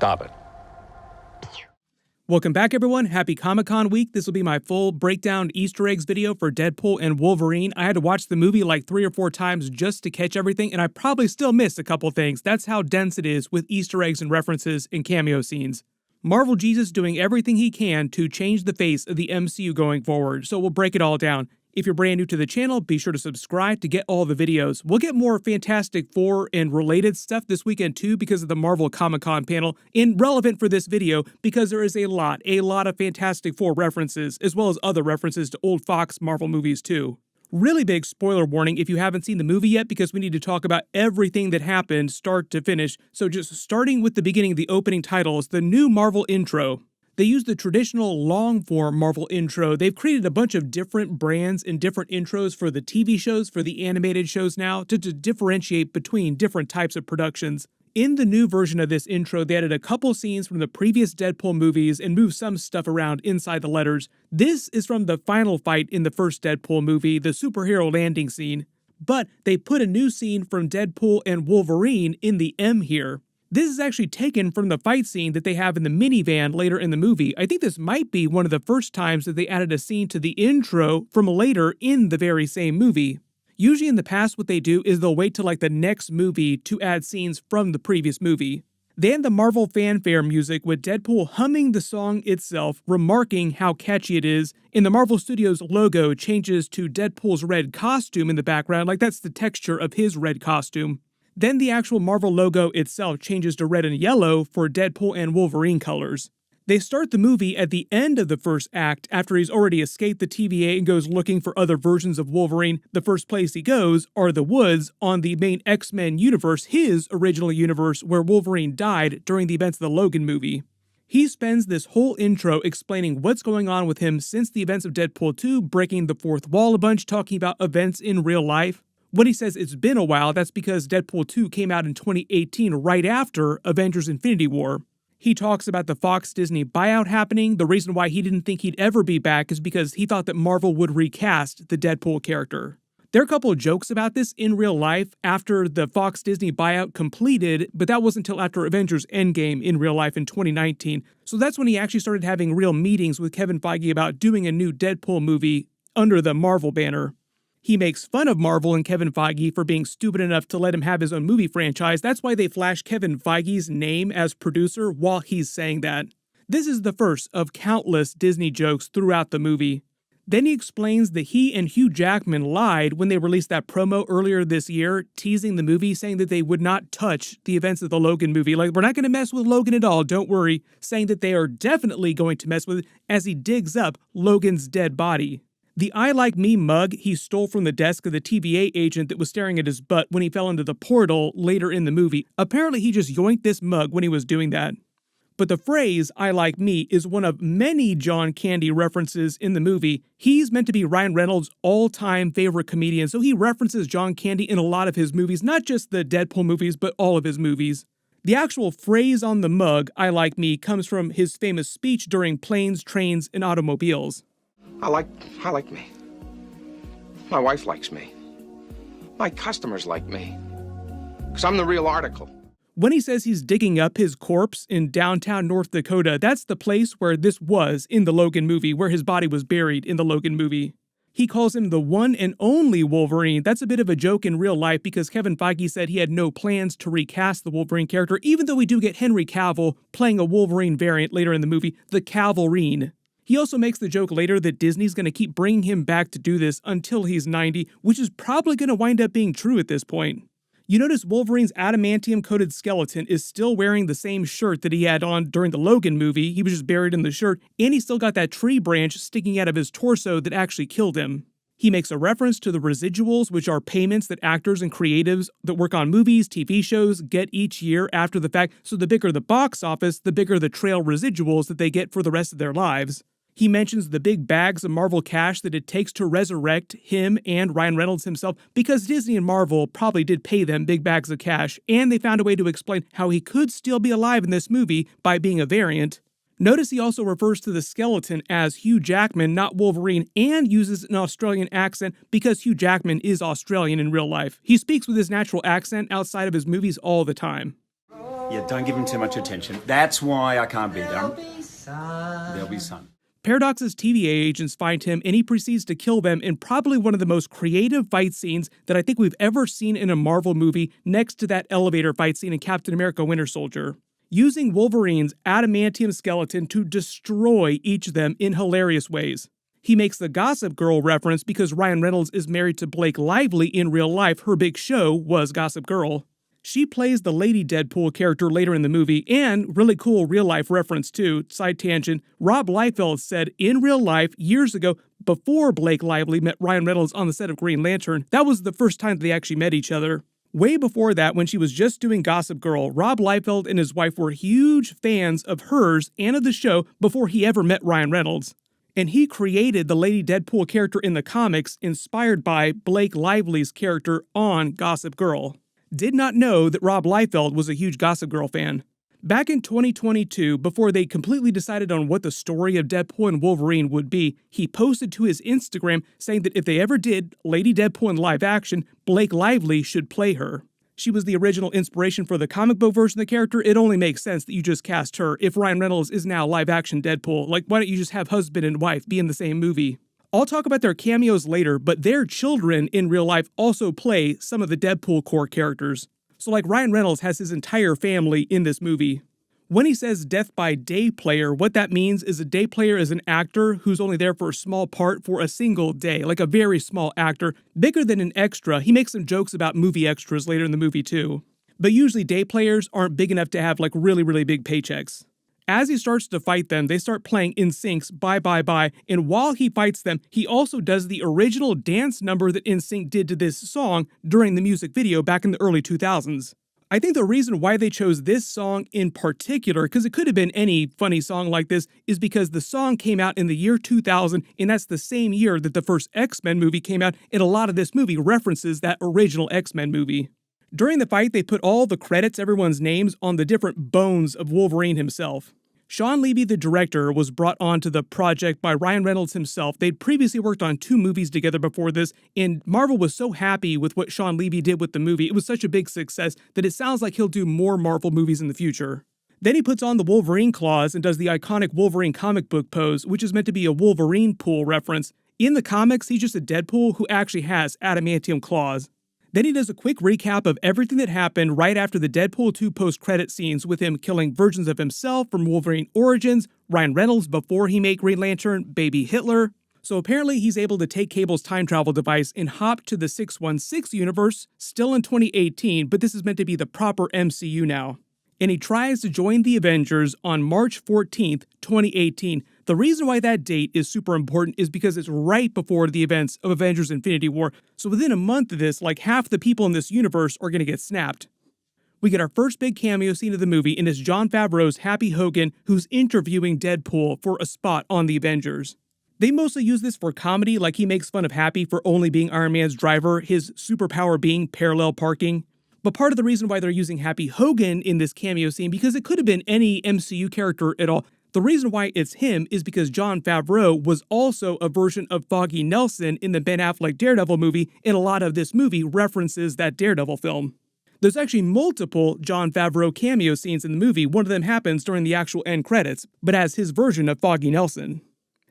Stop it. Welcome back, everyone. Happy Comic-Con week. This will be my full breakdown Easter eggs video for Deadpool and Wolverine. I had to watch the movie like 3 or 4 times just to catch everything, and I probably still missed a couple things. That's how dense it is with Easter eggs and references and cameo scenes. Marvel Jesus doing everything he can to change the face of the MCU going forward, so we'll break it all down. If you're brand new to the channel, be sure to subscribe to get all the videos. We'll get more Fantastic Four and related stuff this weekend too because of the Marvel Comic-Con panel, and relevant for this video because there is a lot of Fantastic Four references, as well as other references to old Fox Marvel movies too. Really big spoiler warning if you haven't seen the movie yet, because we need to talk about everything that happened start to finish. So just starting with the beginning, the opening titles, the new Marvel intro. They use the traditional long-form Marvel intro. They've created a bunch of different brands and different intros for the TV shows, for the animated shows now, to differentiate between different types of productions. In the new version of this intro, they added a couple scenes from the previous Deadpool movies and moved some stuff around inside the letters. This is from the final fight in the first Deadpool movie, the superhero landing scene. But they put a new scene from Deadpool and Wolverine in the M here. This is actually taken from the fight scene that they have in the minivan later in the movie. I think this might be one of the first times that they added a scene to the intro from later in the very same movie. Usually in the past, what they do is they'll wait till like the next movie to add scenes from the previous movie. Then the Marvel fanfare music with Deadpool humming the song itself, remarking how catchy it is, and the Marvel Studios logo changes to Deadpool's red costume in the background, like that's the texture of his red costume. Then the actual Marvel logo itself changes to red and yellow for Deadpool and Wolverine colors. They start the movie at the end of the first act after he's already escaped the TVA and goes looking for other versions of Wolverine. The first place he goes are the woods on the main X-Men universe, his original universe where Wolverine died during the events of the Logan movie. He spends this whole intro explaining what's going on with him since the events of Deadpool 2, breaking the fourth wall a bunch, talking about events in real life. When he says it's been a while, that's because Deadpool 2 came out in 2018 right after Avengers Infinity War. He talks about the Fox-Disney buyout happening. The reason why he didn't think he'd ever be back is because he thought that Marvel would recast the Deadpool character. There are a couple of jokes about this in real life after the Fox-Disney buyout completed, but that wasn't until after Avengers Endgame in real life in 2019. So that's when he actually started having real meetings with Kevin Feige about doing a new Deadpool movie under the Marvel banner. He makes fun of Marvel and Kevin Feige for being stupid enough to let him have his own movie franchise. That's why they flash Kevin Feige's name as producer while he's saying that. This is the first of countless Disney jokes throughout the movie. Then he explains that he and Hugh Jackman lied when they released that promo earlier this year, teasing the movie, saying that they would not touch the events of the Logan movie. Like, we're not going to mess with Logan at all, don't worry. Saying that they are definitely going to mess with it as he digs up Logan's dead body. The I Like Me mug he stole from the desk of the TVA agent that was staring at his butt when he fell into the portal later in the movie. Apparently he just yoinked this mug when he was doing that. But the phrase, I like me, is one of many John Candy references in the movie. He's meant to be Ryan Reynolds' all-time favorite comedian, so he references John Candy in a lot of his movies, not just the Deadpool movies, but all of his movies. The actual phrase on the mug, I like me, comes from his famous speech during Planes, Trains, and Automobiles. I like me. My wife likes me. My customers like me. Because I'm the real article. When he says he's digging up his corpse in downtown North Dakota, that's the place where this was in the Logan movie, where his body was buried in the Logan movie. He calls him the one and only Wolverine. That's a bit of a joke in real life because Kevin Feige said he had no plans to recast the Wolverine character, even though we do get Henry Cavill playing a Wolverine variant later in the movie, the Cavalrine. He also makes the joke later that Disney's going to keep bringing him back to do this until he's 90, which is probably going to wind up being true at this point. You notice Wolverine's adamantium-coated skeleton is still wearing the same shirt that he had on during the Logan movie. He was just buried in the shirt, and he still got that tree branch sticking out of his torso that actually killed him. He makes a reference to the residuals, which are payments that actors and creatives that work on movies, TV shows get each year after the fact, so the bigger the box office, the bigger the trail residuals that they get for the rest of their lives. He mentions the big bags of Marvel cash that it takes to resurrect him and Ryan Reynolds himself, because Disney and Marvel probably did pay them big bags of cash, and they found a way to explain how he could still be alive in this movie by being a variant. Notice he also refers to the skeleton as Hugh Jackman, not Wolverine, and uses an Australian accent because Hugh Jackman is Australian in real life. He speaks with his natural accent outside of his movies all the time. Yeah, don't give him too much attention. That's why I can't be there. There'll be sun. Paradox's TVA agents find him and he proceeds to kill them in probably one of the most creative fight scenes that I think we've ever seen in a Marvel movie, next to that elevator fight scene in Captain America Winter Soldier. Using Wolverine's adamantium skeleton to destroy each of them in hilarious ways. He makes the Gossip Girl reference because Ryan Reynolds is married to Blake Lively in real life. Her big show was Gossip Girl. She plays the Lady Deadpool character later in the movie, and really cool real-life reference too, side tangent, Rob Liefeld said in real life years ago, before Blake Lively met Ryan Reynolds on the set of Green Lantern, that was the first time they actually met each other. Way before that, when she was just doing Gossip Girl, Rob Liefeld and his wife were huge fans of hers and of the show before he ever met Ryan Reynolds. And he created the Lady Deadpool character in the comics inspired by Blake Lively's character on Gossip Girl. Did not know that Rob Liefeld was a huge Gossip Girl fan. Back in 2022, before they completely decided on what the story of Deadpool and Wolverine would be, he posted to his Instagram saying that if they ever did Lady Deadpool in live action, Blake Lively should play her. She was the original inspiration for the comic book version of the character. It only makes sense that you just cast her if Ryan Reynolds is now live action Deadpool. Like, why don't you just have husband and wife be in the same movie? I'll talk about their cameos later, but their children in real life also play some of the Deadpool core characters. So like Ryan Reynolds has his entire family in this movie. When he says death by day player, what that means is a day player is an actor who's only there for a small part for a single day, like a very small actor, bigger than an extra. He makes some jokes about movie extras later in the movie too. But usually day players aren't big enough to have like really big paychecks. As he starts to fight them, they start playing NSYNC's Bye Bye Bye, and while he fights them, he also does the original dance number that NSYNC did to this song during the music video back in the early 2000s. I think the reason why they chose this song in particular, because it could have been any funny song like this, is because the song came out in the year 2000, and that's the same year that the first X-Men movie came out, and a lot of this movie references that original X-Men movie. During the fight, they put all the credits, everyone's names, on the different bones of Wolverine himself. Sean Levy, the director, was brought onto the project by Ryan Reynolds himself. They'd previously worked on 2 movies together before this, and Marvel was so happy with what Sean Levy did with the movie. It was such a big success that it sounds like he'll do more Marvel movies in the future. Then he puts on the Wolverine claws and does the iconic Wolverine comic book pose, which is meant to be a Wolverine pool reference. In the comics, he's just a Deadpool who actually has adamantium claws. Then he does a quick recap of everything that happened right after the Deadpool 2 post-credit scenes, with him killing versions of himself from Wolverine Origins, Ryan Reynolds before he made Green Lantern, baby Hitler. So apparently he's able to take Cable's time travel device and hop to the 616 universe, still in 2018, but this is meant to be the proper MCU now. And he tries to join the Avengers on March 14th, 2018. The reason why that date is super important is because it's right before the events of Avengers Infinity War, so within a month of this, like half the people in this universe are going to get snapped. We get our first big cameo scene of the movie, and it's Jon Favreau's Happy Hogan, who's interviewing Deadpool for a spot on the Avengers. They mostly use this for comedy, like he makes fun of Happy for only being Iron Man's driver, his superpower being parallel parking. But part of the reason why they're using Happy Hogan in this cameo scene, because it could have been any MCU character at all. The reason why it's him is because Jon Favreau was also a version of Foggy Nelson in the Ben Affleck Daredevil movie, and a lot of this movie references that Daredevil film. There's actually multiple Jon Favreau cameo scenes in the movie. One of them happens during the actual end credits, but as his version of Foggy Nelson.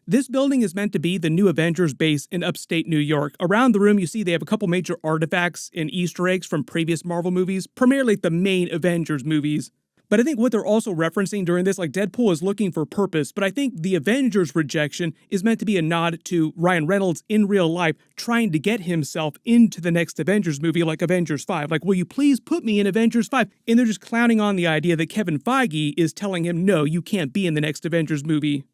This building is meant to be the new Avengers base in upstate New York. Around the room, you see they have a couple major artifacts and Easter eggs from previous Marvel movies, primarily the main Avengers movies. But I think what they're also referencing during this, like Deadpool is looking for purpose, but I think the Avengers rejection is meant to be a nod to Ryan Reynolds in real life trying to get himself into the next Avengers movie, like Avengers 5. Like, will you please put me in Avengers 5? And they're just clowning on the idea that Kevin Feige is telling him, no, you can't be in the next Avengers movie.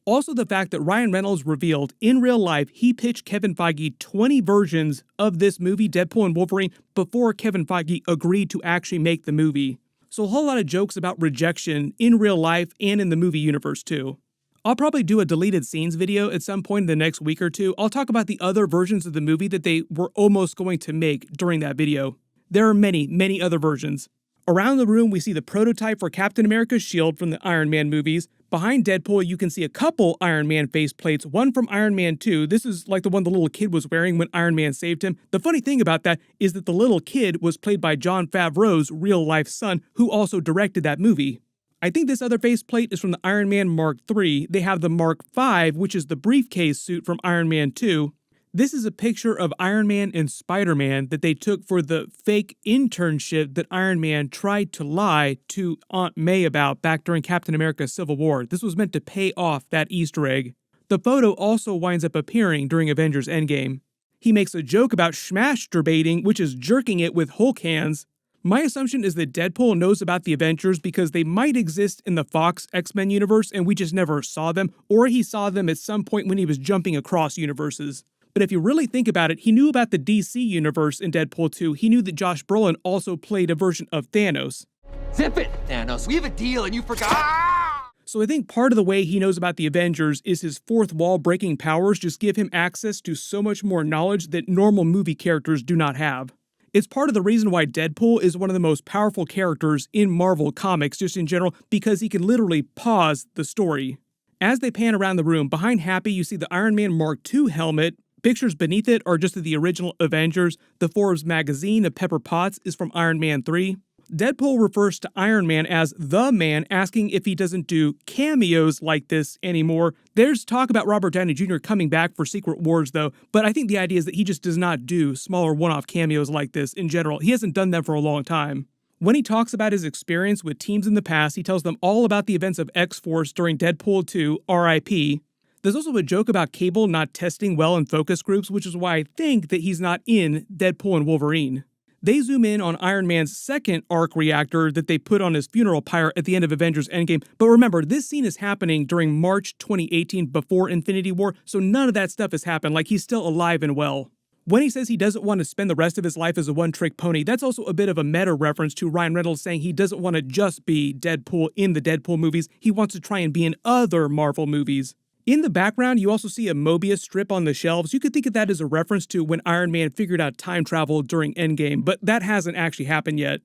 Also, the fact that Ryan Reynolds revealed in real life he pitched Kevin Feige 20 versions of this movie, Deadpool and Wolverine, before Kevin Feige agreed to actually make the movie. So a whole lot of jokes about rejection in real life and in the movie universe too. I'll probably do a deleted scenes video at some point in the next week or two. I'll talk about the other versions of the movie that they were almost going to make during that video. There are many other versions. Around the room, we see the prototype for Captain America's shield from the Iron Man movies. Behind Deadpool, you can see a couple Iron Man faceplates, one from Iron Man 2. This is like the one the little kid was wearing when Iron Man saved him. The funny thing about that is that the little kid was played by Jon Favreau's real-life son, who also directed that movie. I think this other faceplate is from the Iron Man Mark III. They have the Mark V, which is the briefcase suit from Iron Man 2. This is a picture of Iron Man and Spider-Man that they took for the fake internship that Iron Man tried to lie to Aunt May about back during Captain America Civil War. This was meant to pay off that Easter egg. The photo also winds up appearing during Avengers Endgame. He makes a joke about schmasturbating, which is jerking it with Hulk hands. My assumption is that Deadpool knows about the Avengers because they might exist in the Fox X-Men universe and we just never saw them, or he saw them at some point when he was jumping across universes. But if you really think about it, he knew about the DC universe in Deadpool 2. He knew that Josh Brolin also played a version of Thanos. Zip it, Thanos. We have a deal and you forgot. So I think part of the way he knows about the Avengers is his fourth wall breaking powers just give him access to so much more knowledge that normal movie characters do not have. It's part of the reason why Deadpool is one of the most powerful characters in Marvel Comics just in general, because he can literally pause the story. As they pan around the room, behind Happy you see the Iron Man Mark II helmet. Pictures beneath it are just of the original Avengers. The Forbes magazine of Pepper Potts is from Iron Man 3. Deadpool refers to Iron Man as the man, asking if he doesn't do cameos like this anymore. There's talk about Robert Downey Jr. coming back for Secret Wars though, but I think the idea is that he just does not do smaller one-off cameos like this in general. He hasn't done them for a long time. When he talks about his experience with teams in the past, he tells them all about the events of X-Force during Deadpool 2, RIP. There's also a joke about Cable not testing well in focus groups, which is why I think that he's not in Deadpool and Wolverine. They zoom in on Iron Man's second arc reactor that they put on his funeral pyre at the end of Avengers Endgame. But remember, this scene is happening during March 2018 before Infinity War, so none of that stuff has happened, like he's still alive and well. When he says he doesn't want to spend the rest of his life as a one-trick pony, that's also a bit of a meta reference to Ryan Reynolds saying he doesn't want to just be Deadpool in the Deadpool movies, he wants to try and be in other Marvel movies. In the background, you also see a Mobius strip on the shelves. You could think of that as a reference to when Iron Man figured out time travel during Endgame, but that hasn't actually happened yet.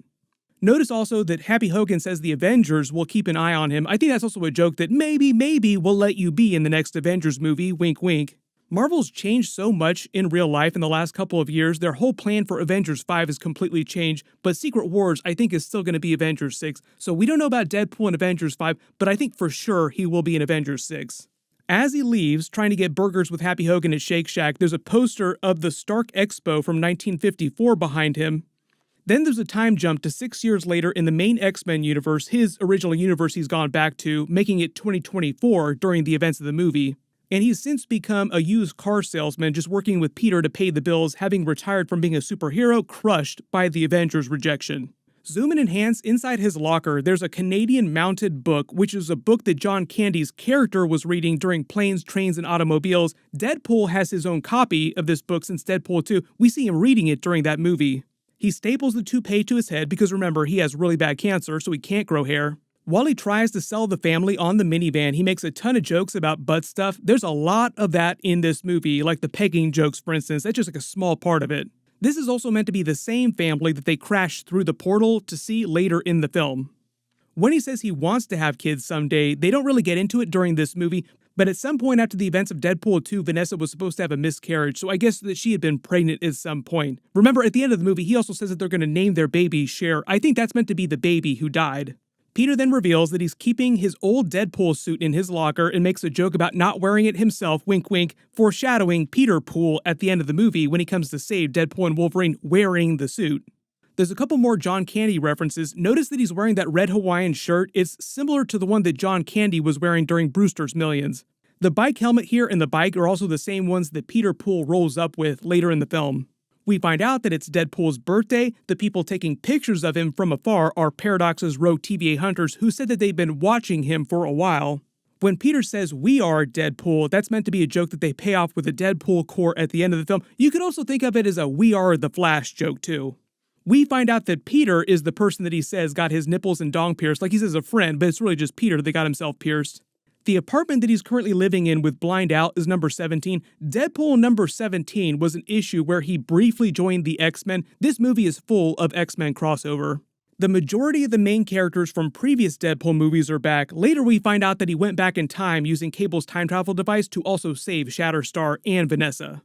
Notice also that Happy Hogan says the Avengers will keep an eye on him. I think that's also a joke that maybe we'll let you be in the next Avengers movie, wink wink. Marvel's changed so much in real life in the last couple of years, their whole plan for Avengers 5 has completely changed, but Secret Wars I think is still going to be Avengers 6, so we don't know about Deadpool in Avengers 5, but I think for sure he will be in Avengers 6. As he leaves, trying to get burgers with Happy Hogan at Shake Shack, there's a poster of the Stark Expo from 1954 behind him. Then there's a time jump to 6 years later in the main X-Men universe, his original universe he's gone back to, making it 2024 during the events of the movie. And he's since become a used car salesman, just working with Peter to pay the bills, having retired from being a superhero, crushed by the Avengers' rejection. Zoom and enhance inside his locker, there's a Canadian mounted book, which is a book that John Candy's character was reading during Planes, Trains, and Automobiles. Deadpool has his own copy of this book since Deadpool 2. We see him reading it during that movie. He staples the toupee to his head because remember, he has really bad cancer, so he can't grow hair. While he tries to sell the family on the minivan, he makes a ton of jokes about butt stuff. There's a lot of that in this movie, like the pegging jokes, for instance. That's just like a small part of it. This is also meant to be the same family that they crash through the portal to see later in the film. When he says he wants to have kids someday, they don't really get into it during this movie, but at some point after the events of Deadpool 2, Vanessa was supposed to have a miscarriage, so I guess that she had been pregnant at some point. Remember, at the end of the movie, he also says that they're going to name their baby Cher. I think that's meant to be the baby who died. Peter then reveals that he's keeping his old Deadpool suit in his locker and makes a joke about not wearing it himself, wink wink, foreshadowing Peter Pool at the end of the movie when he comes to save Deadpool and Wolverine wearing the suit. There's a couple more John Candy references. Notice that he's wearing that red Hawaiian shirt. It's similar to the one that John Candy was wearing during Brewster's Millions. The bike helmet here and the bike are also the same ones that Peter Pool rolls up with later in the film. We find out that it's Deadpool's birthday. The people taking pictures of him from afar are Paradox's rogue TVA hunters who said that they've been watching him for a while. When Peter says, "We are Deadpool," that's meant to be a joke that they pay off with a Deadpool core at the end of the film. You could also think of it as a "We are the Flash" joke too. We find out that Peter is the person that he says got his nipples and dong pierced, like he says a friend, but it's really just Peter that got himself pierced. The apartment that he's currently living in with Blind Al is number 17. Deadpool number 17 was an issue where he briefly joined the X-Men. This movie is full of X-Men crossover. The majority of the main characters from previous Deadpool movies are back. Later we find out that he went back in time using Cable's time travel device to also save Shatterstar and Vanessa.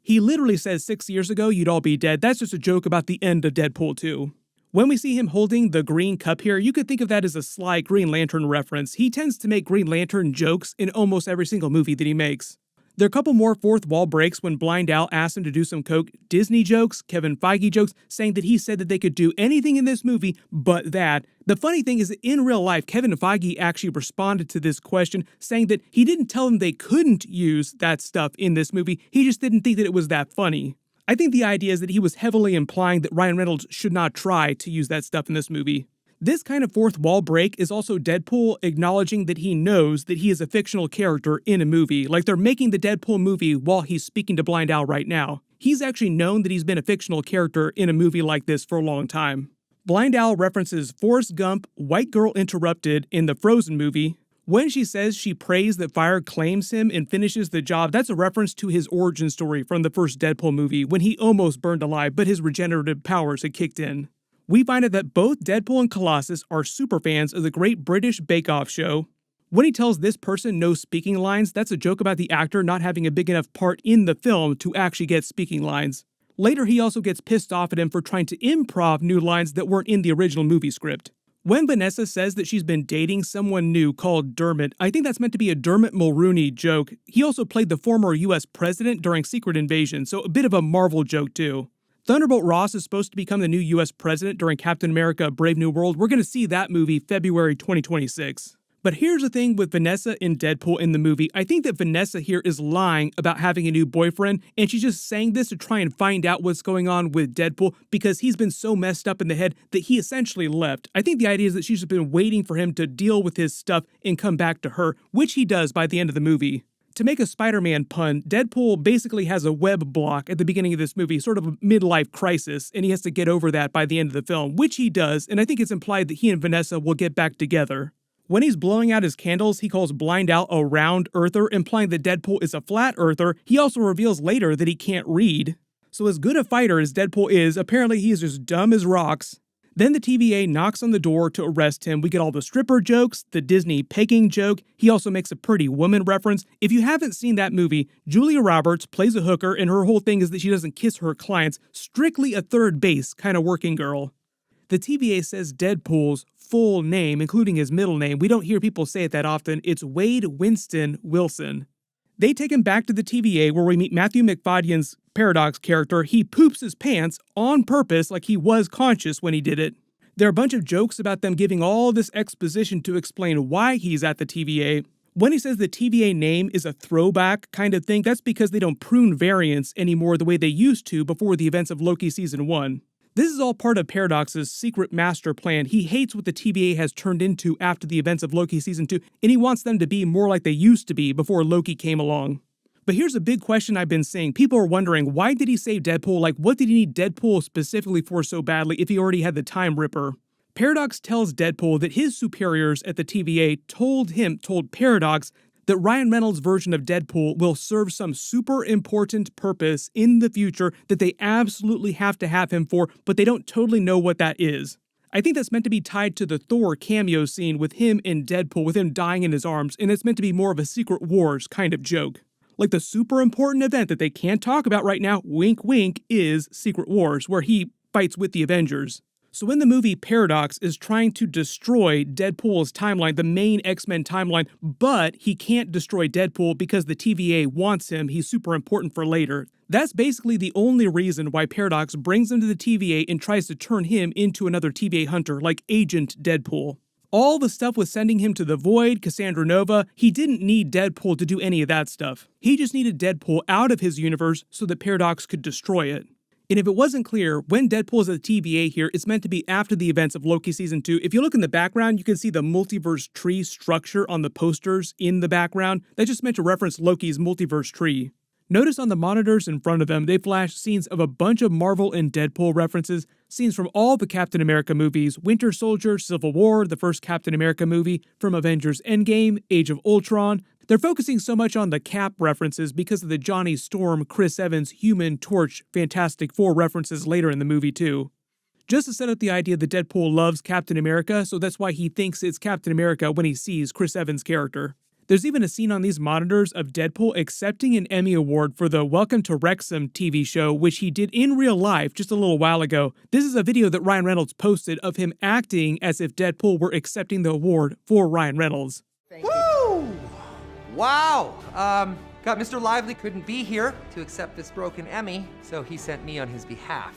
He literally says 6 years ago you'd all be dead. That's just a joke about the end of Deadpool 2. When we see him holding the green cup here, you could think of that as a sly Green Lantern reference. He tends to make Green Lantern jokes in almost every single movie that he makes. There are a couple more fourth wall breaks when Blind Al asked him to do some coke. Disney jokes, Kevin Feige jokes, saying that he said that they could do anything in this movie but that. The funny thing is that in real life, Kevin Feige actually responded to this question, saying that he didn't tell them they couldn't use that stuff in this movie, he just didn't think that it was that funny. I think the idea is that he was heavily implying that Ryan Reynolds should not try to use that stuff in this movie. This kind of fourth wall break is also Deadpool acknowledging that he knows that he is a fictional character in a movie, like they're making the Deadpool movie while he's speaking to Blind Al right now. He's actually known that he's been a fictional character in a movie like this for a long time. Blind Al references Forrest Gump, White Girl Interrupted in the Frozen movie. When she says she prays that fire claims him and finishes the job, that's a reference to his origin story from the first Deadpool movie when he almost burned alive but his regenerative powers had kicked in. We find out that both Deadpool and Colossus are superfans of the Great British Bake Off show. When he tells this person no speaking lines, that's a joke about the actor not having a big enough part in the film to actually get speaking lines. Later, he also gets pissed off at him for trying to improv new lines that weren't in the original movie script. When Vanessa says that she's been dating someone new called Dermot, I think that's meant to be a Dermot Mulroney joke. He also played the former US president during Secret Invasion, so a bit of a Marvel joke too. Thunderbolt Ross is supposed to become the new US president during Captain America Brave New World. We're going to see that movie February 2026. But here's the thing with Vanessa and Deadpool in the movie. I think that Vanessa here is lying about having a new boyfriend, and she's just saying this to try and find out what's going on with Deadpool because he's been so messed up in the head that he essentially left. I think the idea is that she's just been waiting for him to deal with his stuff and come back to her, which he does by the end of the movie. To make a Spider-Man pun, Deadpool basically has a web block at the beginning of this movie, sort of a midlife crisis, and he has to get over that by the end of the film, which he does, and I think it's implied that he and Vanessa will get back together. When he's blowing out his candles, he calls Blind Al a round earther, implying that Deadpool is a flat earther. He also reveals later that he can't read. So as good a fighter as Deadpool is, apparently he is just dumb as rocks. Then the TVA knocks on the door to arrest him. We get all the stripper jokes, the Disney pegging joke. He also makes a Pretty Woman reference. If you haven't seen that movie, Julia Roberts plays a hooker, and her whole thing is that she doesn't kiss her clients. Strictly a third base kind of working girl. The TVA says Deadpool's full name, including his middle name. We don't hear people say it that often. It's Wade Winston Wilson. They take him back to the TVA where we meet Matthew Macfadyen's Paradox character. He poops his pants on purpose like he was conscious when he did it. There are a bunch of jokes about them giving all this exposition to explain why he's at the TVA. When he says the TVA name is a throwback kind of thing, that's because they don't prune variants anymore the way they used to before the events of Loki Season 1. This is all part of Paradox's secret master plan. He hates what the TVA has turned into after the events of Loki Season 2, and he wants them to be more like they used to be before Loki came along. But here's a big question I've been seeing. People are wondering, why did he save Deadpool? Like, what did he need Deadpool specifically for so badly if he already had the Time Ripper? Paradox tells Deadpool that his superiors at the TVA told Paradox that Ryan Reynolds' version of Deadpool will serve some super important purpose in the future that they absolutely have to have him for, but they don't totally know what that is. I think that's meant to be tied to the Thor cameo scene with him and Deadpool, with him dying in his arms, and it's meant to be more of a Secret Wars kind of joke. Like the super important event that they can't talk about right now, wink wink, is Secret Wars, where he fights with the Avengers. So in the movie, Paradox is trying to destroy Deadpool's timeline, the main X-Men timeline, but he can't destroy Deadpool because the TVA wants him. He's super important for later. That's basically the only reason why Paradox brings him to the TVA and tries to turn him into another TVA hunter, like Agent Deadpool. All the stuff with sending him to the Void, Cassandra Nova, he didn't need Deadpool to do any of that stuff. He just needed Deadpool out of his universe so that Paradox could destroy it. And if it wasn't clear, when Deadpool is at the TVA here, it's meant to be after the events of Loki Season 2. If you look in the background, you can see the multiverse tree structure on the posters in the background. That's just meant to reference Loki's multiverse tree. Notice on the monitors in front of them, they flash scenes of a bunch of Marvel and Deadpool references, scenes from all the Captain America movies, Winter Soldier, Civil War, the first Captain America movie, from Avengers Endgame, Age of Ultron. They're focusing so much on the Cap references because of the Johnny Storm, Chris Evans, Human Torch, Fantastic Four references later in the movie too. just to set up the idea that Deadpool loves Captain America, so that's why he thinks it's Captain America when he sees Chris Evans' character. There's even a scene on these monitors of Deadpool accepting an Emmy Award for the Welcome to Wrexham TV show, which he did in real life just a little while ago. This is a video that Ryan Reynolds posted of him acting as if Deadpool were accepting the award for Ryan Reynolds. Woo! Wow. Got Mr. Lively couldn't be here to accept this broken Emmy, so he sent me on his behalf.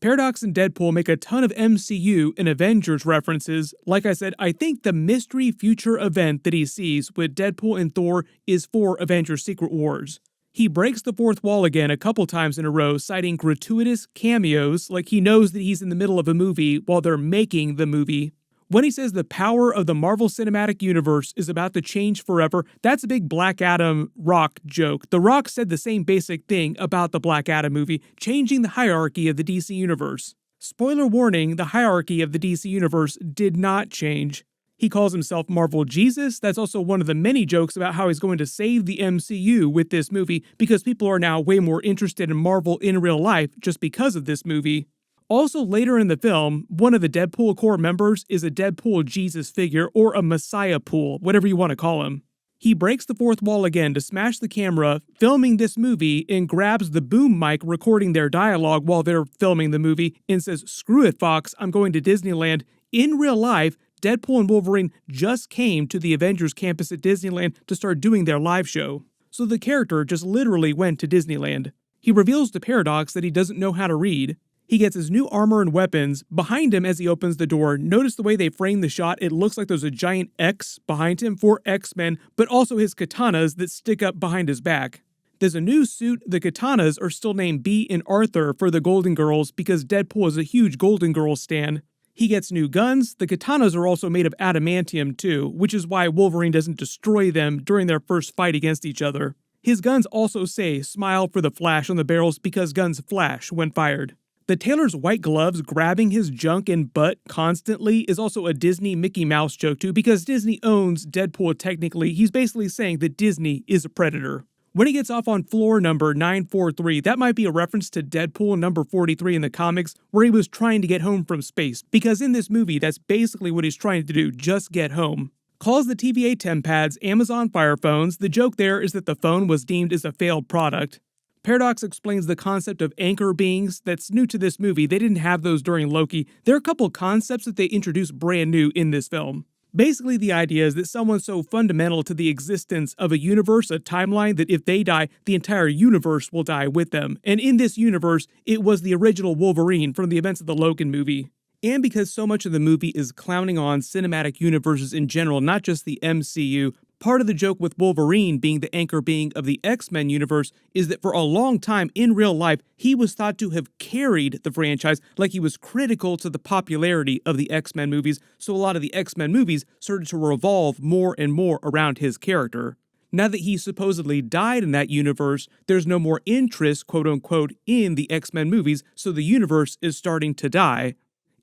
Paradox and Deadpool make a ton of MCU and Avengers references. Like I said, I think the mystery future event that he sees with Deadpool and Thor is for Avengers Secret Wars. He breaks the fourth wall again a couple times in a row, citing gratuitous cameos, like he knows that he's in the middle of a movie while they're making the movie. When he says the power of the Marvel Cinematic Universe is about to change forever, that's a big Black Adam Rock joke. The Rock said the same basic thing about the Black Adam movie, changing the hierarchy of the DC Universe. Spoiler warning, the hierarchy of the DC Universe did not change. He calls himself Marvel Jesus. That's also one of the many jokes about how he's going to save the MCU with this movie, because people are now way more interested in Marvel in real life just because of this movie. Also, later in the film, one of the Deadpool core members is a Deadpool Jesus figure, or a Messiah pool, whatever you want to call him. He breaks the fourth wall again to smash the camera, filming this movie, and grabs the boom mic recording their dialogue while they're filming the movie, and says, "Screw it, Fox, I'm going to Disneyland." In real life, Deadpool and Wolverine just came to the Avengers campus at Disneyland to start doing their live show. So the character just literally went to Disneyland. He reveals to Paradox that he doesn't know how to read. He gets his new armor and weapons. Behind him as he opens the door, notice the way they frame the shot. It looks like there's a giant X behind him for X-Men, but also his katanas that stick up behind his back. There's a new suit. The katanas are still named Bea and Arthur for the Golden Girls because Deadpool is a huge Golden Girls stan. He gets new guns. The katanas are also made of adamantium too, which is why Wolverine doesn't destroy them during their first fight against each other. His guns also say "Smile for the Flash" on the barrels because guns flash when fired. The tailor's white gloves grabbing his junk and butt constantly is also a Disney Mickey Mouse joke too, because Disney owns Deadpool technically. He's basically saying that Disney is a predator. When he gets off on floor number 943, that might be a reference to Deadpool number 43 in the comics, where he was trying to get home from space, because in this movie, that's basically what he's trying to do, just get home. Calls the TVA TemPads Amazon Fire Phones. The joke there is that the phone was deemed as a failed product. Paradox explains the concept of anchor beings. That's new to this movie. They didn't have those during Loki. There are a couple concepts that they introduced brand new in this film. Basically, the idea is that someone so fundamental to the existence of a universe, a timeline, that if they die, the entire universe will die with them. And in this universe, it was the original Wolverine from the events of the Logan movie. And because so much of the movie is clowning on cinematic universes in general, not just the MCU, part of the joke with Wolverine being the anchor being of the X-Men universe is that for a long time in real life, he was thought to have carried the franchise, like he was critical to the popularity of the X-Men movies, so a lot of the X-Men movies started to revolve more and more around his character. Now that he supposedly died in that universe, there's no more interest, quote-unquote, in the X-Men movies, so the universe is starting to die.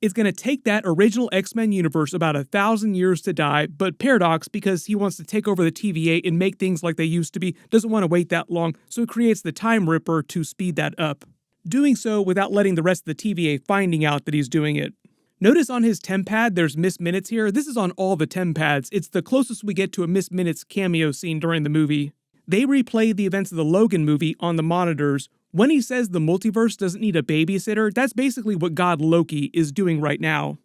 It's going to take that original X-Men universe about 1,000 years to die, but Paradox, because he wants to take over the TVA and make things like they used to be, doesn't want to wait that long, so it creates the Time Ripper to speed that up. Doing so without letting the rest of the TVA finding out that he's doing it. Notice on his TemPad there's Miss Minutes here. This is on all the TemPads. It's the closest we get to a Miss Minutes cameo scene during the movie. They replay the events of the Logan movie on the monitors. When he says the multiverse doesn't need a babysitter, that's basically what God Loki is doing right now.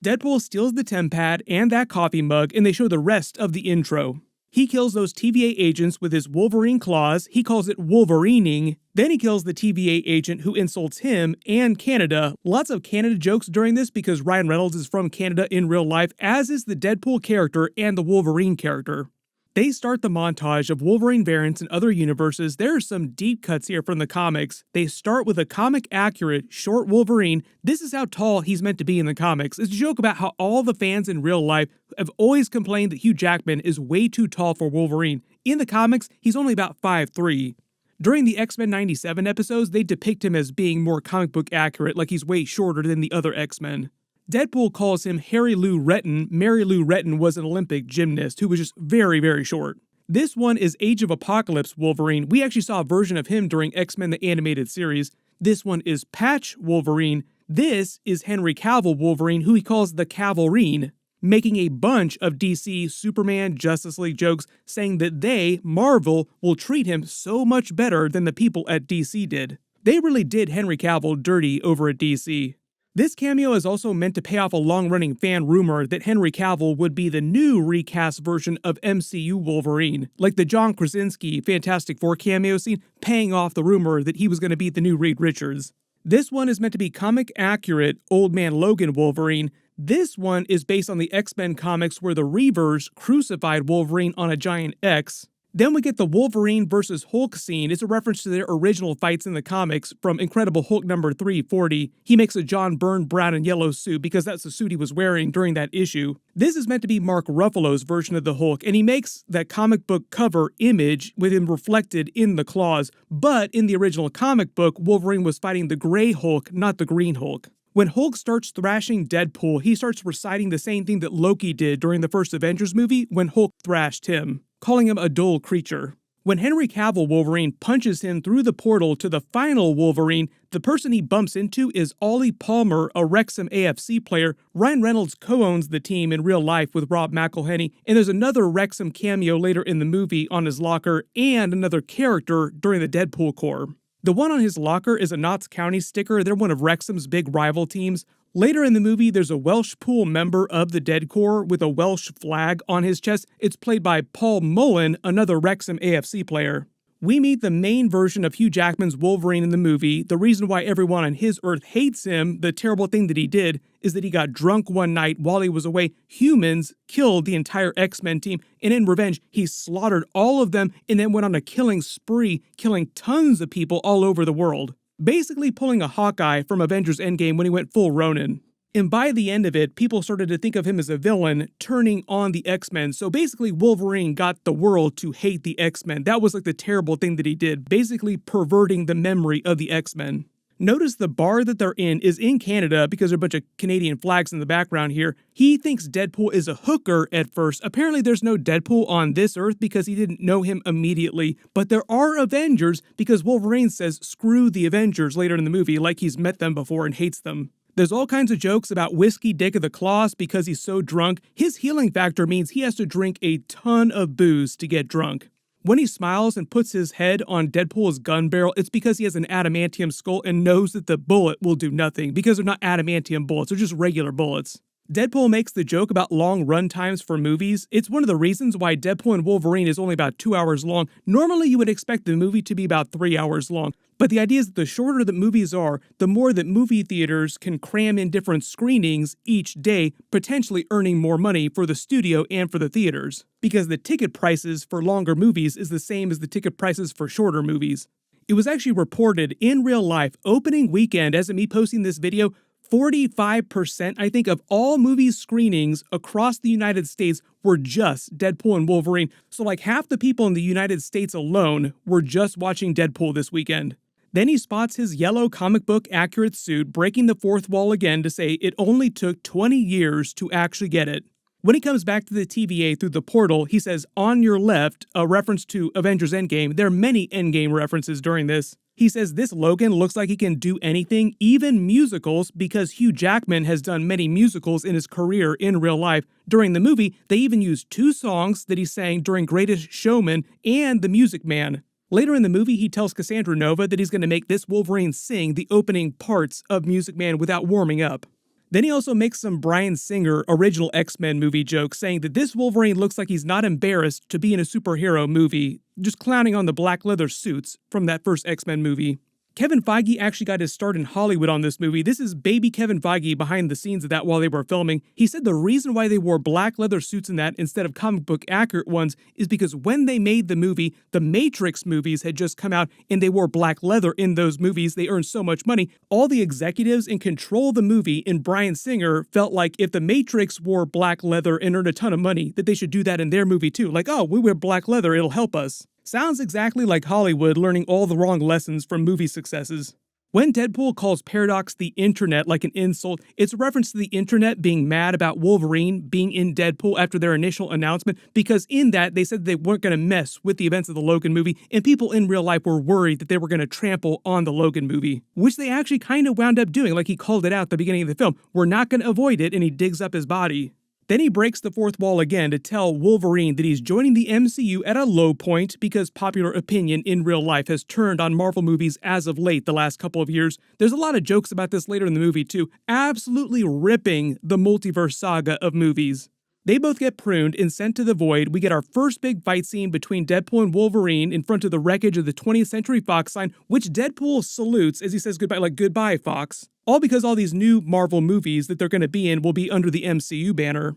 Deadpool steals the TemPad and that coffee mug, and they show the rest of the intro. He kills those TVA agents with his Wolverine claws. He calls it Wolverining. Then he kills the TVA agent who insults him and Canada. Lots of Canada jokes during this because Ryan Reynolds is from Canada in real life, as is the Deadpool character and the Wolverine character. They start the montage of Wolverine variants in other universes. There are some deep cuts here from the comics. They start with a comic-accurate, short Wolverine. This is how tall he's meant to be in the comics. It's a joke about how all the fans in real life have always complained that Hugh Jackman is way too tall for Wolverine. In the comics, he's only about 5'3". During the X-Men 97 episodes, they depict him as being more comic book accurate, like he's way shorter than the other X-Men. Deadpool calls him Harry Lou Retton. Mary Lou Retton was an Olympic gymnast who was just very, very short. This one is Age of Apocalypse Wolverine. We actually saw a version of him during X-Men the Animated Series. This one is Patch Wolverine. This is Henry Cavill Wolverine, who he calls the Cavalrine, making a bunch of DC, Superman, Justice League jokes, saying that they, Marvel, will treat him so much better than the people at DC did. They really did Henry Cavill dirty over at DC. This cameo is also meant to pay off a long-running fan rumor that Henry Cavill would be the new recast version of MCU Wolverine, like the John Krasinski Fantastic Four cameo scene paying off the rumor that he was going to be the new Reed Richards. This one is meant to be comic-accurate Old Man Logan Wolverine. This one is based on the X-Men comics where the Reavers crucified Wolverine on a giant X. Then we get the Wolverine vs. Hulk scene. It's a reference to their original fights in the comics from Incredible Hulk number 340. He makes a John Byrne brown and yellow suit because that's the suit he was wearing during that issue. This is meant to be Mark Ruffalo's version of the Hulk, and he makes that comic book cover image with him reflected in the claws. But in the original comic book, Wolverine was fighting the Gray Hulk, not the Green Hulk. When Hulk starts thrashing Deadpool, he starts reciting the same thing that Loki did during the first Avengers movie when Hulk thrashed him, calling him a dull creature. When Henry Cavill Wolverine punches him through the portal to the final Wolverine, the person he bumps into is Ollie Palmer, a Wrexham AFC player. Ryan Reynolds co-owns the team in real life with Rob McElhenney, and there's another Wrexham cameo later in the movie on his locker and another character during the Deadpool Corps. The one on his locker is a Notts County sticker. They're one of Wrexham's big rival teams. Later in the movie, there's a Welsh Pool member of the Dead Corps with a Welsh flag on his chest. It's played by Paul Mullen, another Wrexham AFC player. We meet the main version of Hugh Jackman's Wolverine in the movie. The reason why everyone on his Earth hates him, the terrible thing that he did, is that he got drunk one night while he was away. Humans killed the entire X-Men team, and in revenge, he slaughtered all of them and then went on a killing spree, killing tons of people all over the world. Basically pulling a Hawkeye from Avengers Endgame when he went full Ronin. And by the end of it, people started to think of him as a villain, turning on the X-Men. So basically, Wolverine got the world to hate the X-Men. That was like the terrible thing that he did, basically perverting the memory of the X-Men. Notice the bar that they're in is in Canada because there are a bunch of Canadian flags in the background here. He thinks Deadpool is a hooker at first. Apparently there's no Deadpool on this Earth because he didn't know him immediately. But there are Avengers because Wolverine says screw the Avengers later in the movie like he's met them before and hates them. There's all kinds of jokes about Whiskey Dick of the Claws because he's so drunk. His healing factor means he has to drink a ton of booze to get drunk. When he smiles and puts his head on Deadpool's gun barrel, it's because he has an adamantium skull and knows that the bullet will do nothing because they're not adamantium bullets, they're just regular bullets. Deadpool makes the joke about long run times for movies. It's one of the reasons why Deadpool and Wolverine is only about 2 hours long. Normally you would expect the movie to be about 3 hours long. But the idea is that the shorter the movies are, the more that movie theaters can cram in different screenings each day, potentially earning more money for the studio and for the theaters. Because the ticket prices for longer movies is the same as the ticket prices for shorter movies. It was actually reported in real life, opening weekend, as of me posting this video, 45%, I think, of all movie screenings across the United States were just Deadpool and Wolverine. So like half the people in the United States alone were just watching Deadpool this weekend. Then he spots his yellow comic book accurate suit breaking the fourth wall again to say it only took 20 years to actually get it. When he comes back to the TVA through the portal, he says, on your left, a reference to Avengers Endgame. There are many Endgame references during this. He says this Logan looks like he can do anything, even musicals, because Hugh Jackman has done many musicals in his career in real life. During the movie, they even used 2 songs that he sang during Greatest Showman and The Music Man. Later in the movie, he tells Cassandra Nova that he's going to make this Wolverine sing the opening parts of Music Man without warming up. Then he also makes some Bryan Singer original X-Men movie jokes, saying that this Wolverine looks like he's not embarrassed to be in a superhero movie, just clowning on the black leather suits from that first X-Men movie. Kevin Feige actually got his start in Hollywood on this movie. This is baby Kevin Feige behind the scenes of that while they were filming. He said the reason why they wore black leather suits in that instead of comic book accurate ones is because when they made the movie, the Matrix movies had just come out and they wore black leather in those movies. They earned so much money. All the executives in control of the movie and Bryan Singer felt like if the Matrix wore black leather and earned a ton of money, that they should do that in their movie too. Like, oh, we wear black leather, it'll help us. Sounds exactly like Hollywood learning all the wrong lessons from movie successes. When Deadpool calls Paradox the internet like an insult, it's a reference to the internet being mad about Wolverine being in Deadpool after their initial announcement, because in that they said they weren't going to mess with the events of the Logan movie, and people in real life were worried that they were going to trample on the Logan movie, which they actually kind of wound up doing, like he called it out at the beginning of the film. We're not going to avoid it, and he digs up his body. Then he breaks the fourth wall again to tell Wolverine that he's joining the MCU at a low point because popular opinion in real life has turned on Marvel movies as of late the last couple of years. There's a lot of jokes about this later in the movie too, absolutely ripping the multiverse saga of movies. They both get pruned and sent to the void. We get our first big fight scene between Deadpool and Wolverine in front of the wreckage of the 20th Century Fox sign, which Deadpool salutes as he says goodbye, like, "Goodbye, Fox." All because all these new Marvel movies that they're going to be in will be under the MCU banner.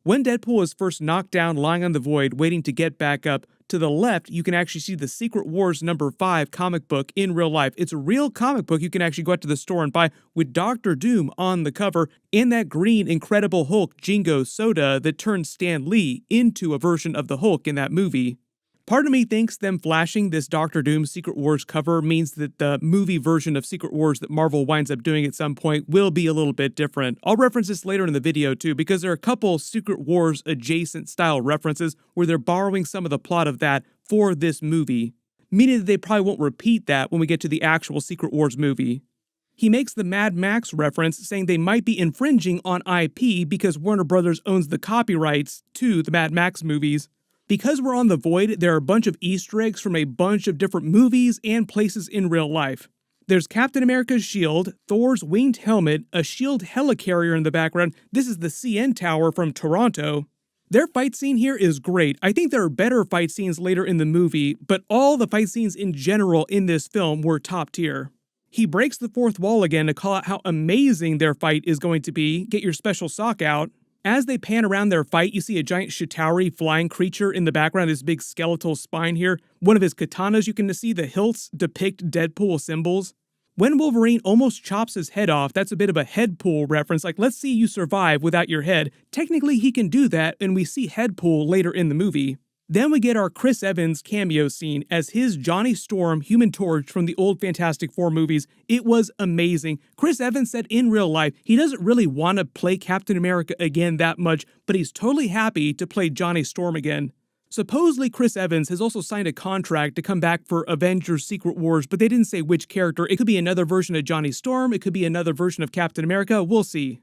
When Deadpool is first knocked down lying on the void, waiting to get back up, to the left, you can actually see the Secret Wars #5 comic book in real life. It's a real comic book you can actually go out to the store and buy with Dr. Doom on the cover and that green Incredible Hulk Jingo soda that turned Stan Lee into a version of the Hulk in that movie. Part of me thinks them flashing this Dr. Doom Secret Wars cover means that the movie version of Secret Wars that Marvel winds up doing at some point will be a little bit different. I'll reference this later in the video too, because there are a couple Secret Wars adjacent style references where they're borrowing some of the plot of that for this movie, meaning that they probably won't repeat that when we get to the actual Secret Wars movie. He makes the Mad Max reference, saying they might be infringing on IP because Warner Brothers owns the copyrights to the Mad Max movies. Because we're on the void, there are a bunch of Easter eggs from a bunch of different movies and places in real life. There's Captain America's shield, Thor's winged helmet, a shield helicarrier in the background. This is the CN Tower from Toronto. Their fight scene here is great. I think there are better fight scenes later in the movie, but all the fight scenes in general in this film were top tier. He breaks the fourth wall again to call out how amazing their fight is going to be. Get your special sock out. As they pan around their fight, you see a giant Chitauri flying creature in the background, this big skeletal spine here. One of his katanas, you can see the hilts depict Deadpool symbols. When Wolverine almost chops his head off, that's a bit of a Headpool reference, like, let's see you survive without your head. Technically, he can do that, and we see Headpool later in the movie. Then we get our Chris Evans cameo scene as his Johnny Storm Human Torch from the old Fantastic Four movies. It was amazing. Chris Evans said in real life he doesn't really want to play Captain America again that much, but he's totally happy to play Johnny Storm again. Supposedly Chris Evans has also signed a contract to come back for Avengers Secret Wars, but they didn't say which character. It could be another version of Johnny Storm, it could be another version of Captain America, we'll see.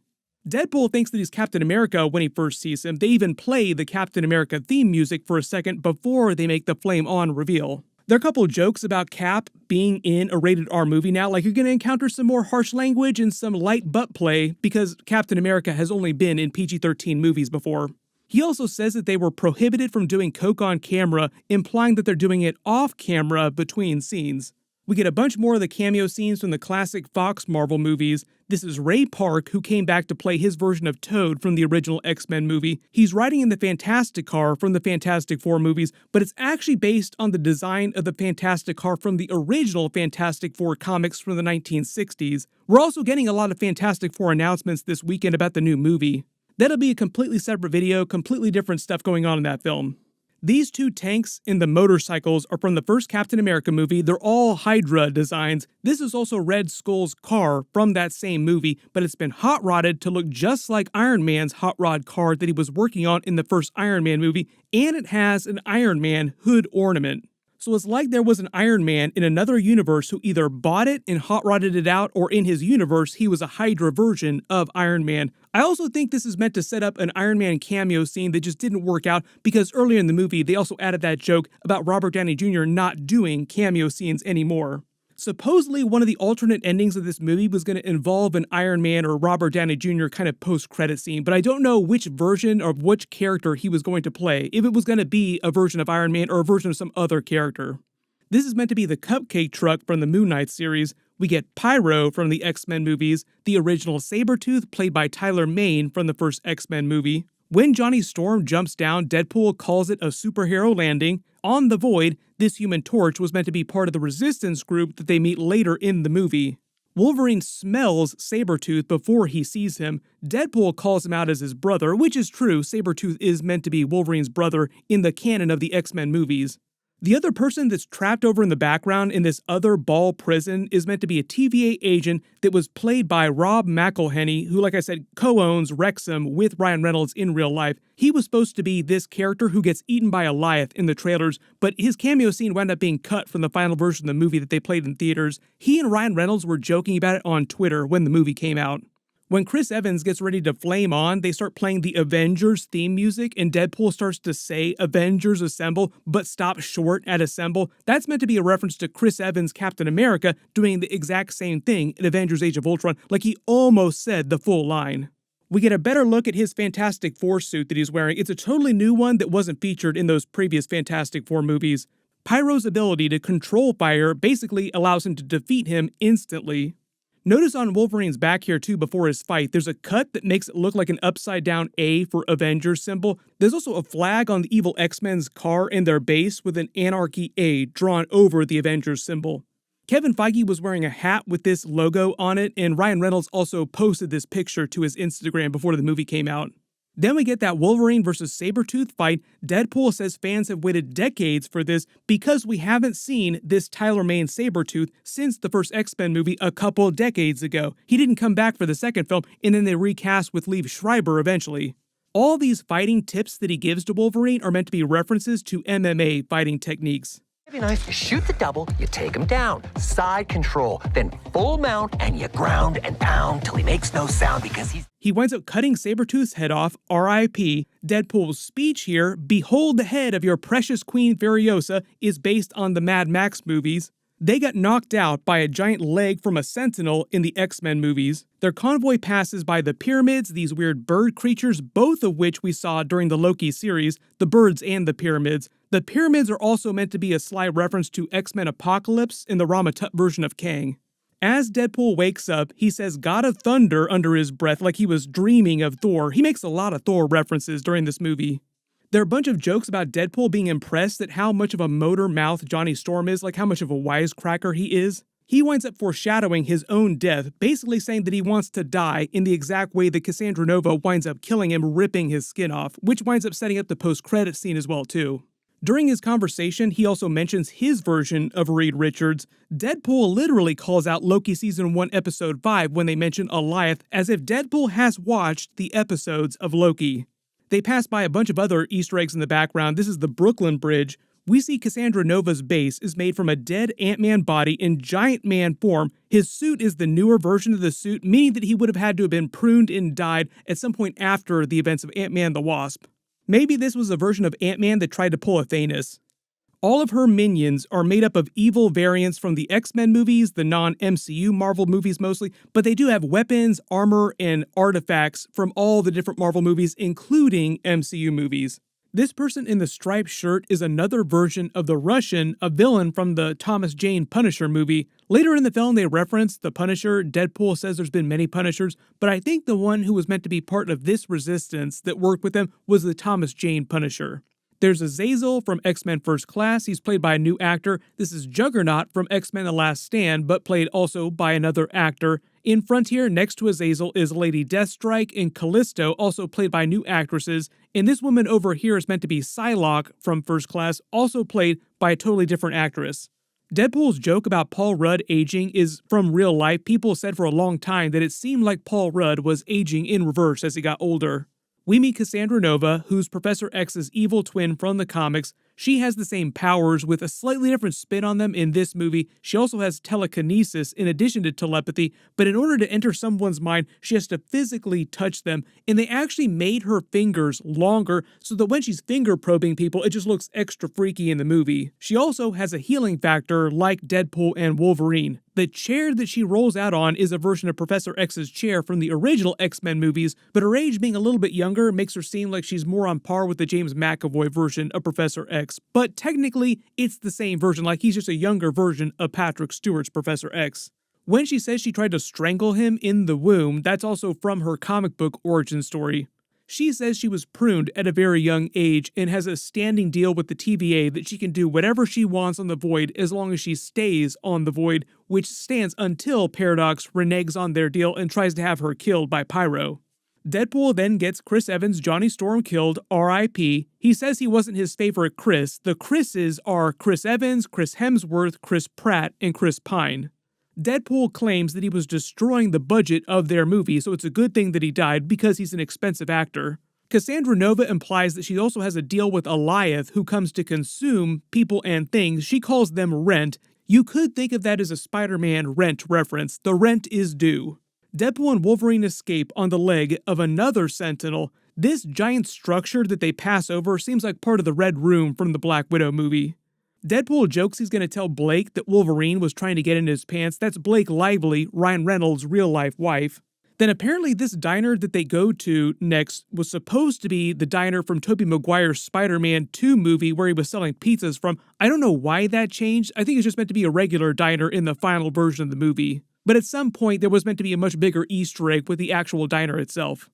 Deadpool thinks that he's Captain America when he first sees him. They even play the Captain America theme music for a second before they make the Flame On reveal. There are a couple of jokes about Cap being in a rated R movie now, like you're going to encounter some more harsh language and some light butt play because Captain America has only been in PG-13 movies before. He also says that they were prohibited from doing coke on camera, implying that they're doing it off camera between scenes. We get a bunch more of the cameo scenes from the classic Fox Marvel movies. This is Ray Park, who came back to play his version of Toad from the original X-Men movie. He's riding in the Fantastic Car from the Fantastic Four movies, but it's actually based on the design of the Fantastic Car from the original Fantastic Four comics from the 1960s. We're also getting a lot of Fantastic Four announcements this weekend about the new movie. That'll be a completely separate video, completely different stuff going on in that film. These two tanks and the motorcycles are from the first Captain America movie. They're all Hydra designs. This is also Red Skull's car from that same movie, but it's been hot rodded to look just like Iron Man's hot rod car that he was working on in the first Iron Man movie, and it has an Iron Man hood ornament. So it's like there was an Iron Man in another universe who either bought it and hot rodded it out, or in his universe, he was a Hydra version of Iron Man. I also think this is meant to set up an Iron Man cameo scene that just didn't work out because earlier in the movie, they also added that joke about Robert Downey Jr. not doing cameo scenes anymore. Supposedly, one of the alternate endings of this movie was going to involve an Iron Man or Robert Downey Jr. kind of post-credit scene, but I don't know which version or which character he was going to play, if it was going to be a version of Iron Man or a version of some other character. This is meant to be the cupcake truck from the Moon Knight series. We get Pyro from the X-Men movies, the original Sabretooth played by Tyler Mane from the first X-Men movie. When Johnny Storm jumps down, Deadpool calls it a superhero landing. On the Void, this Human Torch was meant to be part of the Resistance group that they meet later in the movie. Wolverine smells Sabretooth before he sees him. Deadpool calls him out as his brother, which is true. Sabretooth is meant to be Wolverine's brother in the canon of the X-Men movies. The other person that's trapped over in the background in this other ball prison is meant to be a TVA agent that was played by Rob McElhenney, who, like I said, co-owns Wrexham with Ryan Reynolds in real life. He was supposed to be this character who gets eaten by a Goliath in the trailers, but his cameo scene wound up being cut from the final version of the movie that they played in theaters. He and Ryan Reynolds were joking about it on Twitter when the movie came out. When Chris Evans gets ready to flame on, they start playing the Avengers theme music, and Deadpool starts to say Avengers Assemble, but stop short at Assemble. That's meant to be a reference to Chris Evans' Captain America doing the exact same thing in Avengers Age of Ultron, like he almost said the full line. We get a better look at his Fantastic Four suit that he's wearing. It's a totally new one that wasn't featured in those previous Fantastic Four movies. Pyro's ability to control fire basically allows him to defeat him instantly. Notice on Wolverine's back here too before his fight, there's a cut that makes it look like an upside down A for Avengers symbol. There's also a flag on the evil X-Men's car in their base with an Anarchy A drawn over the Avengers symbol. Kevin Feige was wearing a hat with this logo on it, and Ryan Reynolds also posted this picture to his Instagram before the movie came out. Then we get that Wolverine versus Sabretooth fight. Deadpool says fans have waited decades for this because we haven't seen this Tyler Mane Sabretooth since the first X-Men movie a couple decades ago. He didn't come back for the second film, and then they recast with Liev Schreiber eventually. All these fighting tips that he gives to Wolverine are meant to be references to MMA fighting techniques. Be nice. You shoot the double, you take him down. Side control, then full mount, and you ground and pound till he makes no sound because He winds up cutting Sabretooth's head off, R.I.P. Deadpool's speech here, "Behold the head of your precious Queen Furiosa," is based on the Mad Max movies. They got knocked out by a giant leg from a sentinel in the X-Men movies. Their convoy passes by the pyramids, these weird bird creatures, both of which we saw during the Loki series, the birds and the pyramids. The pyramids are also meant to be a sly reference to X-Men Apocalypse in the Rama Tut version of Kang. As Deadpool wakes up, he says God of Thunder under his breath like he was dreaming of Thor. He makes a lot of Thor references during this movie. There are a bunch of jokes about Deadpool being impressed at how much of a motor mouth Johnny Storm is, like how much of a wisecracker he is. He winds up foreshadowing his own death, basically saying that he wants to die in the exact way that Cassandra Nova winds up killing him, ripping his skin off, which winds up setting up the post-credit scene as well too. During his conversation, he also mentions his version of Reed Richards. Deadpool literally calls out Loki Season 1 Episode 5 when they mention Goliath, as if Deadpool has watched the episodes of Loki. They pass by a bunch of other Easter eggs in the background. This is the Brooklyn Bridge. We see Cassandra Nova's base is made from a dead Ant-Man body in giant man form. His suit is the newer version of the suit, meaning that he would have had to have been pruned and died at some point after the events of Ant-Man the Wasp. Maybe this was a version of Ant-Man that tried to pull a Thanos. All of her minions are made up of evil variants from the X-Men movies, the non-MCU Marvel movies mostly, but they do have weapons, armor, and artifacts from all the different Marvel movies, including MCU movies. This person in the striped shirt is another version of the Russian, a villain from the Thomas Jane Punisher movie. Later in the film, they reference the Punisher. Deadpool says there's been many Punishers, but I think the one who was meant to be part of this resistance that worked with them was the Thomas Jane Punisher. There's Azazel from X-Men First Class. He's played by a new actor. This is Juggernaut from X-Men The Last Stand, but played also by another actor. In Frontier, next to Azazel is Lady Deathstrike and Callisto, also played by new actresses. And this woman over here is meant to be Psylocke from First Class, also played by a totally different actress. Deadpool's joke about Paul Rudd aging is from real life. People said for a long time that it seemed like Paul Rudd was aging in reverse as he got older. We meet Cassandra Nova, who's Professor X's evil twin from the comics. She has the same powers with a slightly different spin on them in this movie. She also has telekinesis in addition to telepathy, but in order to enter someone's mind, she has to physically touch them, and they actually made her fingers longer so that when she's finger probing people, it just looks extra freaky in the movie. She also has a healing factor like Deadpool and Wolverine. The chair that she rolls out on is a version of Professor X's chair from the original X-Men movies, but her age being a little bit younger makes her seem like she's more on par with the James McAvoy version of Professor X. But technically, it's the same version, like he's just a younger version of Patrick Stewart's Professor X. When she says she tried to strangle him in the womb, that's also from her comic book origin story. She says she was pruned at a very young age and has a standing deal with the TVA that she can do whatever she wants on the Void as long as she stays on the Void, which stands until Paradox reneges on their deal and tries to have her killed by Pyro. Deadpool then gets Chris Evans' Johnny Storm killed, R.I.P. He says he wasn't his favorite Chris. The Chris's are Chris Evans, Chris Hemsworth, Chris Pratt, and Chris Pine. Deadpool claims that he was destroying the budget of their movie, so it's a good thing that he died because he's an expensive actor. Cassandra Nova implies that she also has a deal with Alioth, who comes to consume people and things. She calls them rent. You could think of that as a Spider-Man rent reference. The rent is due. Deadpool and Wolverine escape on the leg of another Sentinel. This giant structure that they pass over seems like part of the Red Room from the Black Widow movie. Deadpool jokes he's going to tell Blake that Wolverine was trying to get in his pants. That's Blake Lively, Ryan Reynolds' real-life wife. Then apparently this diner that they go to next was supposed to be the diner from Tobey Maguire's Spider-Man 2 movie where he was selling pizzas from. I don't know why that changed. I think it's just meant to be a regular diner in the final version of the movie. But at some point, there was meant to be a much bigger Easter egg with the actual diner itself.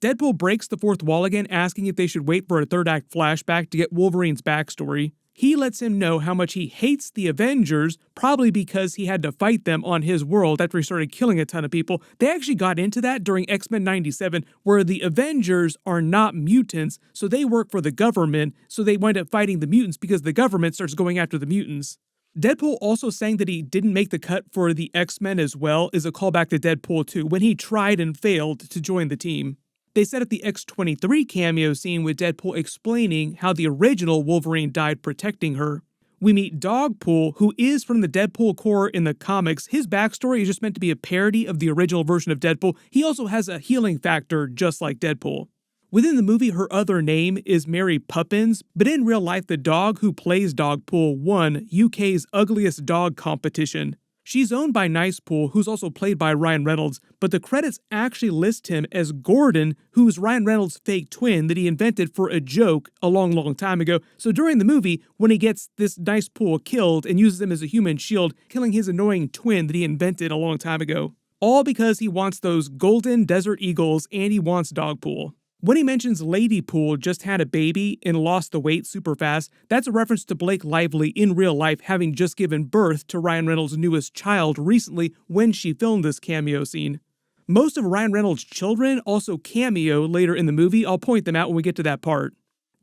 Deadpool breaks the fourth wall again, asking if they should wait for a third act flashback to get Wolverine's backstory. He lets him know how much he hates the Avengers, probably because he had to fight them on his world after he started killing a ton of people. They actually got into that during X-Men 97, where the Avengers are not mutants, so they work for the government, so they wind up fighting the mutants because the government starts going after the mutants. Deadpool also saying that he didn't make the cut for the X-Men as well is a callback to Deadpool 2 when he tried and failed to join the team. They set up the X-23 cameo scene with Deadpool explaining how the original Wolverine died protecting her. We meet Dogpool, who is from the Deadpool Corps in the comics. His backstory is just meant to be a parody of the original version of Deadpool. He also has a healing factor just like Deadpool. Within the movie, her other name is Mary Poppins, but in real life, the dog who plays Dogpool won UK's Ugliest Dog competition. She's owned by Nicepool, who's also played by Ryan Reynolds, but the credits actually list him as Gordon, who's Ryan Reynolds' fake twin that he invented for a joke a long time ago. So during the movie, when he gets this Nicepool killed and uses him as a human shield, killing his annoying twin that he invented a long time ago. All because he wants those golden desert eagles and he wants Dogpool. When he mentions Ladypool just had a baby and lost the weight super fast, that's a reference to Blake Lively in real life having just given birth to Ryan Reynolds' newest child recently when she filmed this cameo scene. Most of Ryan Reynolds' children also cameo later in the movie. I'll point them out when we get to that part.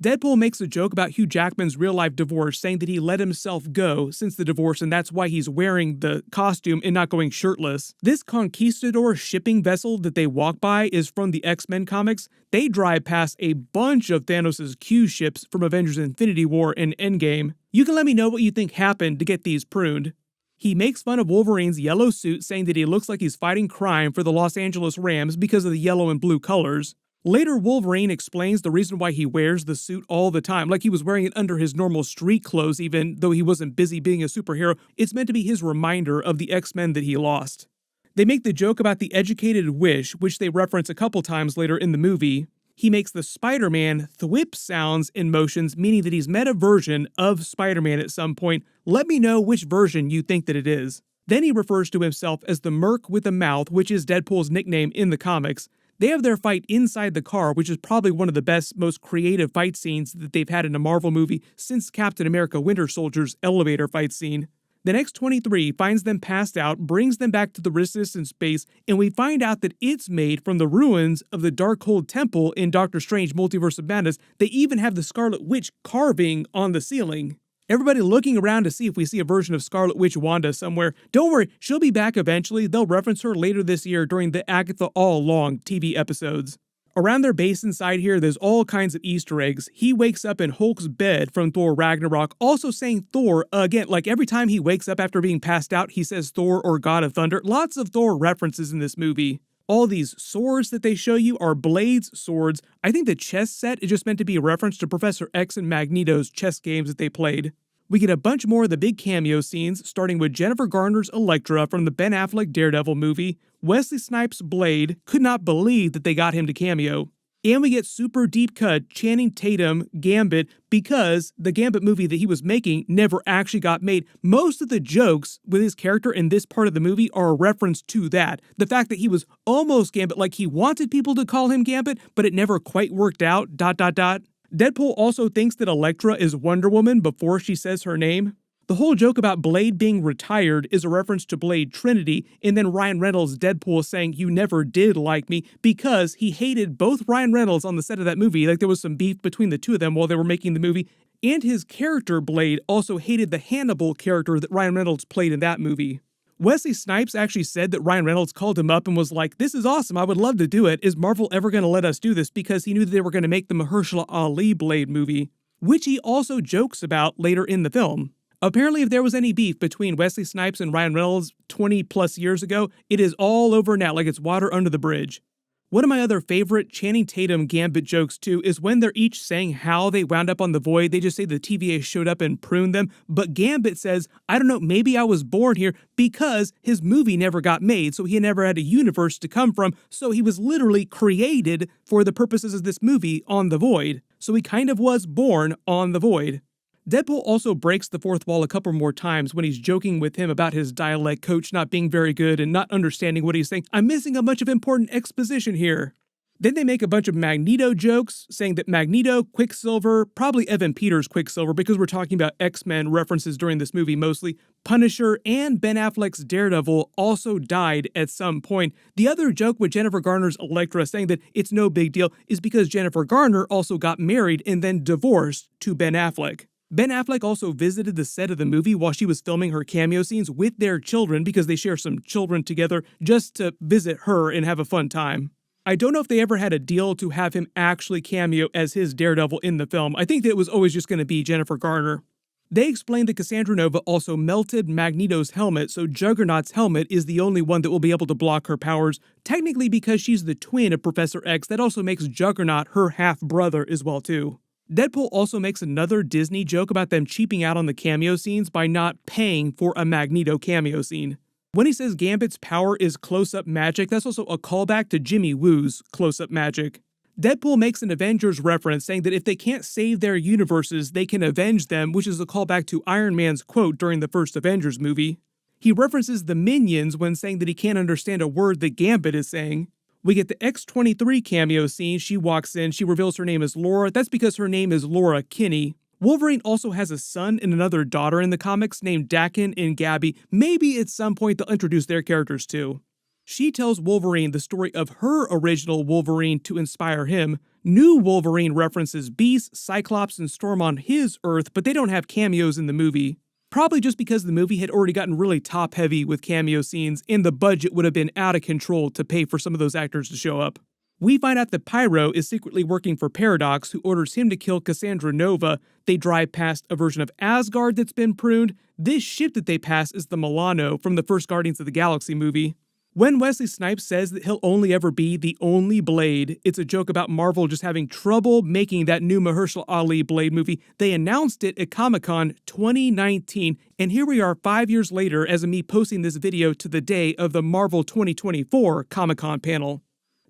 Deadpool makes a joke about Hugh Jackman's real-life divorce, saying that he let himself go since the divorce and that's why he's wearing the costume and not going shirtless. This conquistador shipping vessel that they walk by is from the X-Men comics. They drive past a bunch of Thanos' Q ships from Avengers Infinity War and Endgame. You can let me know what you think happened to get these pruned. He makes fun of Wolverine's yellow suit, saying that he looks like he's fighting crime for the Los Angeles Rams because of the yellow and blue colors. Later, Wolverine explains the reason why he wears the suit all the time, like he was wearing it under his normal street clothes even though he wasn't busy being a superhero. It's meant to be his reminder of the X-Men that he lost. They make the joke about the educated wish, which they reference a couple times later in the movie. He makes the Spider-Man thwip sounds and motions, meaning that he's met a version of Spider-Man at some point. Let me know which version you think that it is. Then he refers to himself as the Merc with a Mouth, which is Deadpool's nickname in the comics. They have their fight inside the car, which is probably one of the best, most creative fight scenes that they've had in a Marvel movie since Captain America Winter Soldier's elevator fight scene. The X-23 finds them passed out, brings them back to the Resistance base, and we find out that it's made from the ruins of the Darkhold Temple in Doctor Strange Multiverse of Madness. They even have the Scarlet Witch carving on the ceiling. Everybody looking around to see if we see a version of Scarlet Witch Wanda somewhere. Don't worry, she'll be back eventually. They'll reference her later this year during the Agatha All Along TV episodes. Around their base inside here, there's all kinds of Easter eggs. He wakes up in Hulk's bed from Thor Ragnarok, also saying Thor again. Like every time he wakes up after being passed out, he says Thor or God of Thunder. Lots of Thor references in this movie. All these swords that they show you are Blade's swords. I think the chess set is just meant to be a reference to Professor X and Magneto's chess games that they played. We get a bunch more of the big cameo scenes, starting with Jennifer Garner's Elektra from the Ben Affleck Daredevil movie. Wesley Snipes' Blade, could not believe that they got him to cameo. And we get super deep cut Channing Tatum Gambit because the Gambit movie that he was making never actually got made. Most of the jokes with his character in this part of the movie are a reference to that. The fact that he was almost Gambit, like he wanted people to call him Gambit, but it never quite worked out, ... Deadpool also thinks that Elektra is Wonder Woman before she says her name. The whole joke about Blade being retired is a reference to Blade Trinity, and then Ryan Reynolds' Deadpool saying, "You never did like me," because he hated both Ryan Reynolds on the set of that movie. Like there was some beef between the two of them while they were making the movie, and his character Blade also hated the Hannibal character that Ryan Reynolds played in that movie. Wesley Snipes actually said that Ryan Reynolds called him up and was like, "This is awesome, I would love to do it. Is Marvel ever going to let us do this?" Because he knew that they were going to make the Mahershala Ali Blade movie, which he also jokes about later in the film. Apparently, if there was any beef between Wesley Snipes and Ryan Reynolds 20 plus years ago, it is all over now, like it's water under the bridge. One of my other favorite Channing Tatum Gambit jokes too is when they're each saying how they wound up on the Void. They just say the TVA showed up and pruned them, but Gambit says, "I don't know, maybe I was born here," because his movie never got made, so he never had a universe to come from, so he was literally created for the purposes of this movie on the Void. So he kind of was born on the Void. Deadpool also breaks the fourth wall a couple more times when he's joking with him about his dialect coach not being very good and not understanding what he's saying. "I'm missing a bunch of important exposition here." Then they make a bunch of Magneto jokes, saying that Magneto, Quicksilver, probably Evan Peters' Quicksilver because we're talking about X-Men references during this movie mostly, Punisher, and Ben Affleck's Daredevil also died at some point. The other joke with Jennifer Garner's Elektra saying that it's no big deal is because Jennifer Garner also got married and then divorced to Ben Affleck. Ben Affleck also visited the set of the movie while she was filming her cameo scenes with their children because they share some children together just to visit her and have a fun time. I don't know if they ever had a deal to have him actually cameo as his Daredevil in the film. I think that it was always just going to be Jennifer Garner. They explained that Cassandra Nova also melted Magneto's helmet, so Juggernaut's helmet is the only one that will be able to block her powers, technically because she's the twin of Professor X. That also makes Juggernaut her half-brother as well too. Deadpool also makes another Disney joke about them cheaping out on the cameo scenes by not paying for a Magneto cameo scene. When he says Gambit's power is close-up magic, that's also a callback to Jimmy Woo's close-up magic. Deadpool makes an Avengers reference saying that if they can't save their universes, they can avenge them, which is a callback to Iron Man's quote during the first Avengers movie. He references the Minions when saying that he can't understand a word that Gambit is saying. We get the X-23 cameo scene. She walks in, she reveals her name is Laura. That's because her name is Laura Kinney. Wolverine also has a son and another daughter in the comics named Dakin and Gabby. Maybe at some point they'll introduce their characters too. She tells Wolverine the story of her original Wolverine to inspire him. New Wolverine references Beast, Cyclops, and Storm on his Earth, but they don't have cameos in the movie. Probably just because the movie had already gotten really top-heavy with cameo scenes, and the budget would have been out of control to pay for some of those actors to show up. We find out that Pyro is secretly working for Paradox, who orders him to kill Cassandra Nova. They drive past a version of Asgard that's been pruned. This ship that they pass is the Milano from the first Guardians of the Galaxy movie. When Wesley Snipes says that he'll only ever be the only Blade, it's a joke about Marvel just having trouble making that new Mahershala Ali Blade movie. They announced it at Comic-Con 2019, and here we are 5 years later as of me posting this video to the day of the Marvel 2024 Comic-Con panel.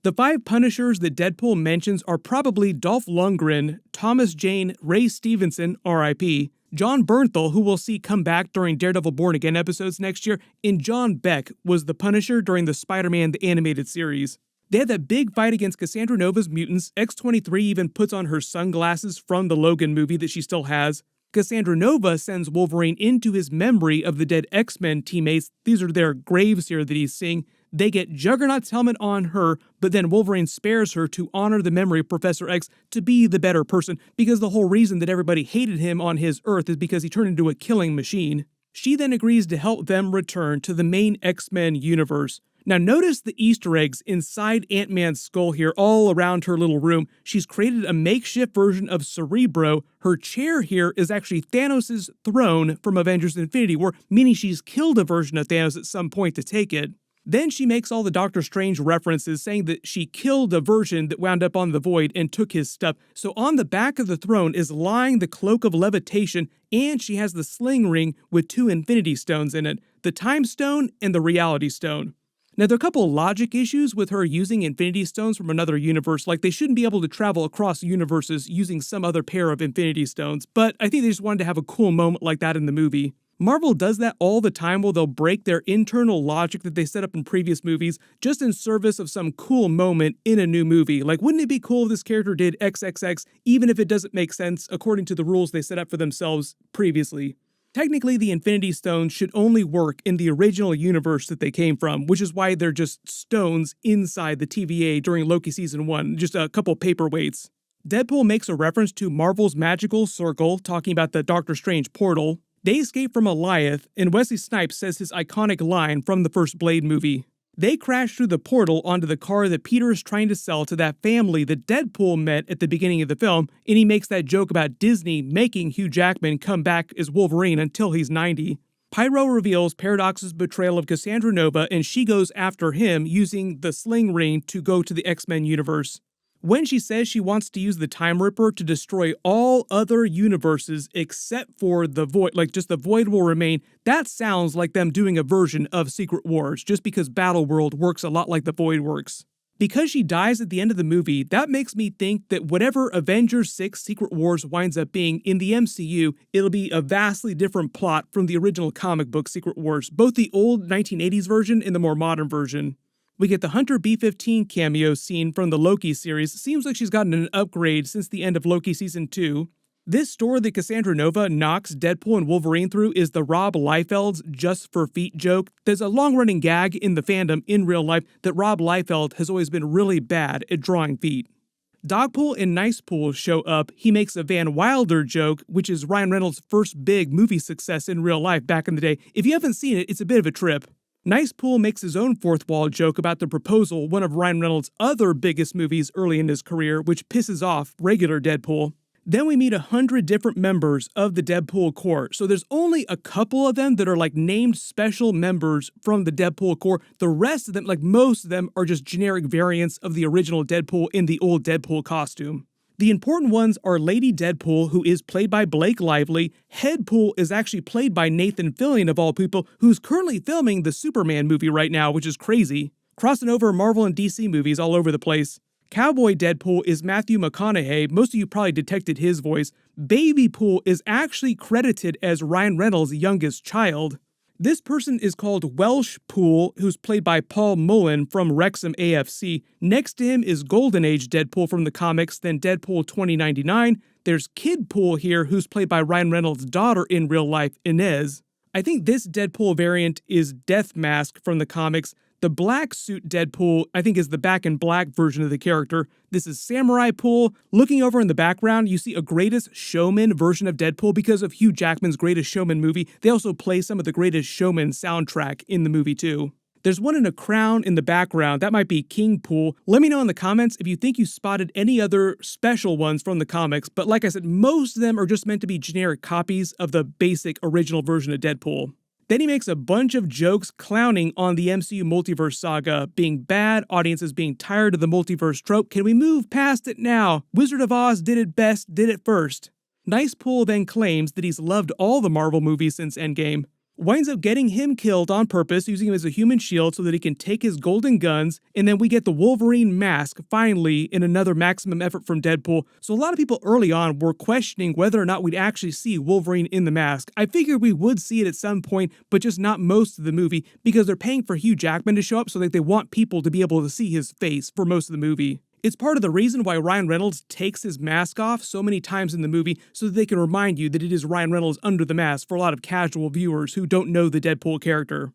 The 5 Punishers that Deadpool mentions are probably Dolph Lundgren, Thomas Jane, Ray Stevenson, R.I.P., John Bernthal, who we'll see come back during Daredevil Born Again episodes next year, and John Beck was the Punisher during the Spider-Man the Animated Series. They had that big fight against Cassandra Nova's mutants. X-23 even puts on her sunglasses from the Logan movie that she still has. Cassandra Nova sends Wolverine into his memory of the dead X-Men teammates. These are their graves here that he's seeing. They get Juggernaut's helmet on her, but then Wolverine spares her to honor the memory of Professor X to be the better person, because the whole reason that everybody hated him on his Earth is because he turned into a killing machine. She then agrees to help them return to the main X-Men universe. Now notice the Easter eggs inside Ant-Man's skull here all around her little room. She's created a makeshift version of Cerebro. Her chair here is actually Thanos' throne from Avengers Infinity War, meaning she's killed a version of Thanos at some point to take it. Then she makes all the Doctor Strange references, saying that she killed a version that wound up on the Void and took his stuff. So on the back of the throne is lying the Cloak of Levitation, and she has the sling ring with 2 Infinity Stones in it, the Time Stone and the Reality Stone. Now, there are a couple logic issues with her using Infinity Stones from another universe, like they shouldn't be able to travel across universes using some other pair of Infinity Stones, but I think they just wanted to have a cool moment like that in the movie. Marvel does that all the time where they'll break their internal logic that they set up in previous movies just in service of some cool moment in a new movie. Like, wouldn't it be cool if this character did XXX even if it doesn't make sense according to the rules they set up for themselves previously? Technically, the Infinity Stones should only work in the original universe that they came from, which is why they're just stones inside the TVA during Loki Season 1, just a couple paperweights. Deadpool makes a reference to Marvel's magical circle, talking about the Doctor Strange portal. They escape from Goliath, and Wesley Snipes says his iconic line from the first Blade movie. They crash through the portal onto the car that Peter is trying to sell to that family that Deadpool met at the beginning of the film, and he makes that joke about Disney making Hugh Jackman come back as Wolverine until he's 90. Pyro reveals Paradox's betrayal of Cassandra Nova, and she goes after him using the sling ring to go to the X-Men universe. When she says she wants to use the Time Ripper to destroy all other universes except for the Void, like just the Void will remain, that sounds like them doing a version of Secret Wars, just because Battleworld works a lot like the Void works. Because she dies at the end of the movie, that makes me think that whatever Avengers 6 Secret Wars winds up being in the MCU, it'll be a vastly different plot from the original comic book Secret Wars, both the old 1980s version and the more modern version. We get the Hunter B-15 cameo scene from the Loki series. Seems like she's gotten an upgrade since the end of Loki Season 2. This store that Cassandra Nova knocks Deadpool and Wolverine through is the Rob Liefeld's Just for Feet joke. There's a long-running gag in the fandom in real life that Rob Liefeld has always been really bad at drawing feet. Dogpool and Nicepool show up. He makes a Van Wilder joke, which is Ryan Reynolds' first big movie success in real life back in the day. If you haven't seen it, it's a bit of a trip. Nicepool makes his own fourth wall joke about The Proposal, one of Ryan Reynolds' other biggest movies early in his career, which pisses off regular Deadpool. Then we meet 100 different members of the Deadpool Corps. So there's only a couple of them that are like named special members from the Deadpool Corps. The rest of them, like most of them, are just generic variants of the original Deadpool in the old Deadpool costume. The important ones are Lady Deadpool, who is played by Blake Lively. Headpool is actually played by Nathan Fillion, of all people, who's currently filming the Superman movie right now, which is crazy. Crossing over Marvel and DC movies all over the place. Cowboy Deadpool is Matthew McConaughey. Most of you probably detected his voice. Baby Pool is actually credited as Ryan Reynolds' youngest child. This person is called Welsh Pool, who's played by Paul Mullen from Wrexham AFC. Next to him is Golden Age Deadpool from the comics, then Deadpool 2099. There's Kid Pool here, who's played by Ryan Reynolds' daughter in real life, Inez. I think this Deadpool variant is Death Mask from the comics. The black suit Deadpool, I think, is the back in black version of the character. This is Samurai Pool. Looking over in the background, you see a Greatest Showman version of Deadpool because of Hugh Jackman's Greatest Showman movie. They also play some of the Greatest Showman soundtrack in the movie too. There's one in a crown in the background. That might be King Pool. Let me know in the comments if you think you spotted any other special ones from the comics. But like I said, most of them are just meant to be generic copies of the basic original version of Deadpool. Then he makes a bunch of jokes clowning on the MCU multiverse saga, being bad, audiences being tired of the multiverse trope. Can we move past it now? Wizard of Oz did it best, did it first. Nicepool then claims that he's loved all the Marvel movies since Endgame. Winds up getting him killed on purpose, using him as a human shield so that he can take his golden guns, and then we get the Wolverine mask, finally, in another maximum effort from Deadpool. So a lot of people early on were questioning whether or not we'd actually see Wolverine in the mask. I figured we would see it at some point, but just not most of the movie, because they're paying for Hugh Jackman to show up so that they want people to be able to see his face for most of the movie. It's part of the reason why Ryan Reynolds takes his mask off so many times in the movie, so that they can remind you that it is Ryan Reynolds under the mask for a lot of casual viewers who don't know the Deadpool character.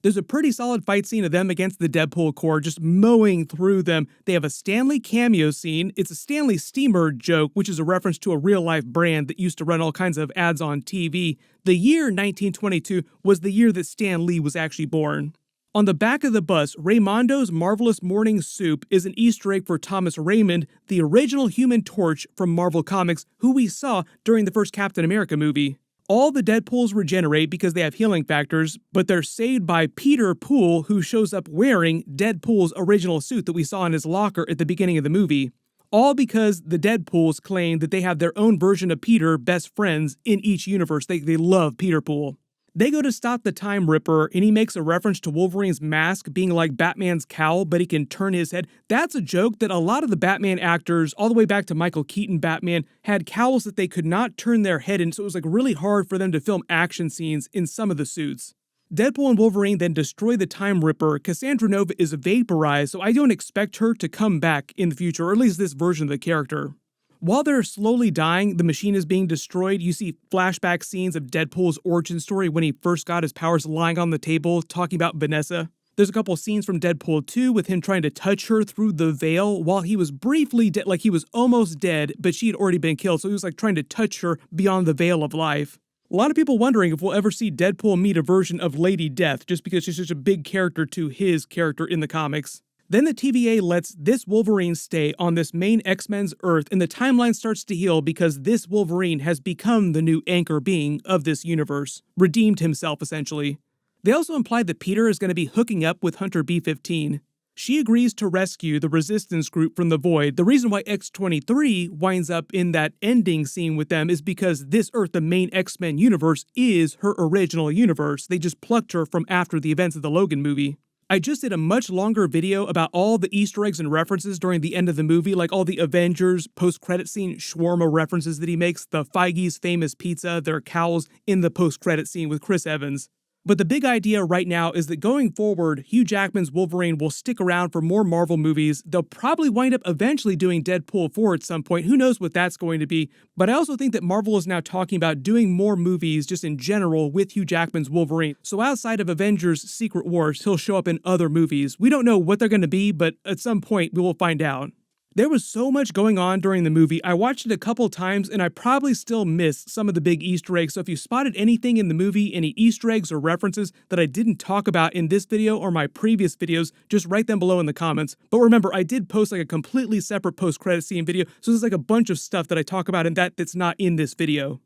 There's a pretty solid fight scene of them against the Deadpool Corps, just mowing through them. They have a Stanley cameo scene. It's a Stanley Steamer joke, which is a reference to a real-life brand that used to run all kinds of ads on TV. The year 1922 was the year that Stan Lee was actually born. On the back of the bus, Raymondo's Marvelous Morning Soup is an Easter egg for Thomas Raymond, the original Human Torch from Marvel Comics, who we saw during the first Captain America movie. All the Deadpools regenerate because they have healing factors, but they're saved by Peter Pool, who shows up wearing Deadpool's original suit that we saw in his locker at the beginning of the movie. All because the Deadpools claim that they have their own version of Peter, best friends, in each universe. They love Peter Pool. They go to stop the Time Ripper, and he makes a reference to Wolverine's mask being like Batman's cowl, but he can turn his head. That's a joke that a lot of the Batman actors, all the way back to Michael Keaton Batman, had cowls that they could not turn their head in, so it was like really hard for them to film action scenes in some of the suits. Deadpool and Wolverine then destroy the Time Ripper. Cassandra Nova is vaporized, so I don't expect her to come back in the future, or at least this version of the character. While they're slowly dying, the machine is being destroyed. You see flashback scenes of Deadpool's origin story when he first got his powers lying on the table, talking about Vanessa. There's a couple scenes from Deadpool 2 with him trying to touch her through the veil while he was briefly dead, like he was almost dead, but she had already been killed. So he was like trying to touch her beyond the veil of life. A lot of people wondering if we'll ever see Deadpool meet a version of Lady Death, just because she's such a big character to his character in the comics. Then the TVA lets this Wolverine stay on this main X-Men's Earth, and the timeline starts to heal because this Wolverine has become the new anchor being of this universe, redeemed himself essentially. They also implied that Peter is going to be hooking up with Hunter B-15. She agrees to rescue the Resistance group from the Void. The reason why X-23 winds up in that ending scene with them is because this Earth, the main X-Men universe, is her original universe. They just plucked her from after the events of the Logan movie. I just did a much longer video about all the Easter eggs and references during the end of the movie, like all the Avengers post-credit scene shawarma references that he makes, the Feige's famous pizza, their cows in the post-credit scene with Chris Evans. But the big idea right now is that going forward, Hugh Jackman's Wolverine will stick around for more Marvel movies. They'll probably wind up eventually doing Deadpool 4 at some point. Who knows what that's going to be. But I also think that Marvel is now talking about doing more movies just in general with Hugh Jackman's Wolverine. So outside of Avengers Secret Wars, he'll show up in other movies. We don't know what they're going to be, but at some point we will find out. There was so much going on during the movie. I watched it a couple times and I probably still missed some of the big Easter eggs. So if you spotted anything in the movie, any Easter eggs or references that I didn't talk about in this video or my previous videos, just write them below in the comments. But remember, I did post like a completely separate post-credit scene video. So there's like a bunch of stuff that I talk about in that's not in this video.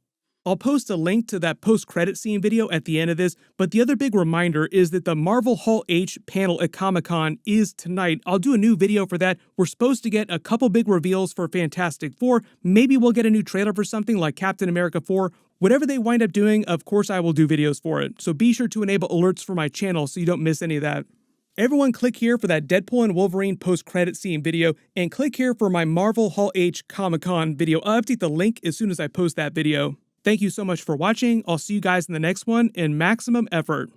I'll post a link to that post-credit scene video at the end of this, but the other big reminder is that the Marvel Hall H panel at Comic-Con is tonight. I'll do a new video for that. We're supposed to get a couple big reveals for Fantastic Four. Maybe we'll get a new trailer for something like Captain America 4. Whatever they wind up doing, of course I will do videos for it. So be sure to enable alerts for my channel so you don't miss any of that. Everyone click here for that Deadpool and Wolverine post-credit scene video, and click here for my Marvel Hall H Comic-Con video. I'll update the link as soon as I post that video. Thank you so much for watching. I'll see you guys in the next one, and maximum effort.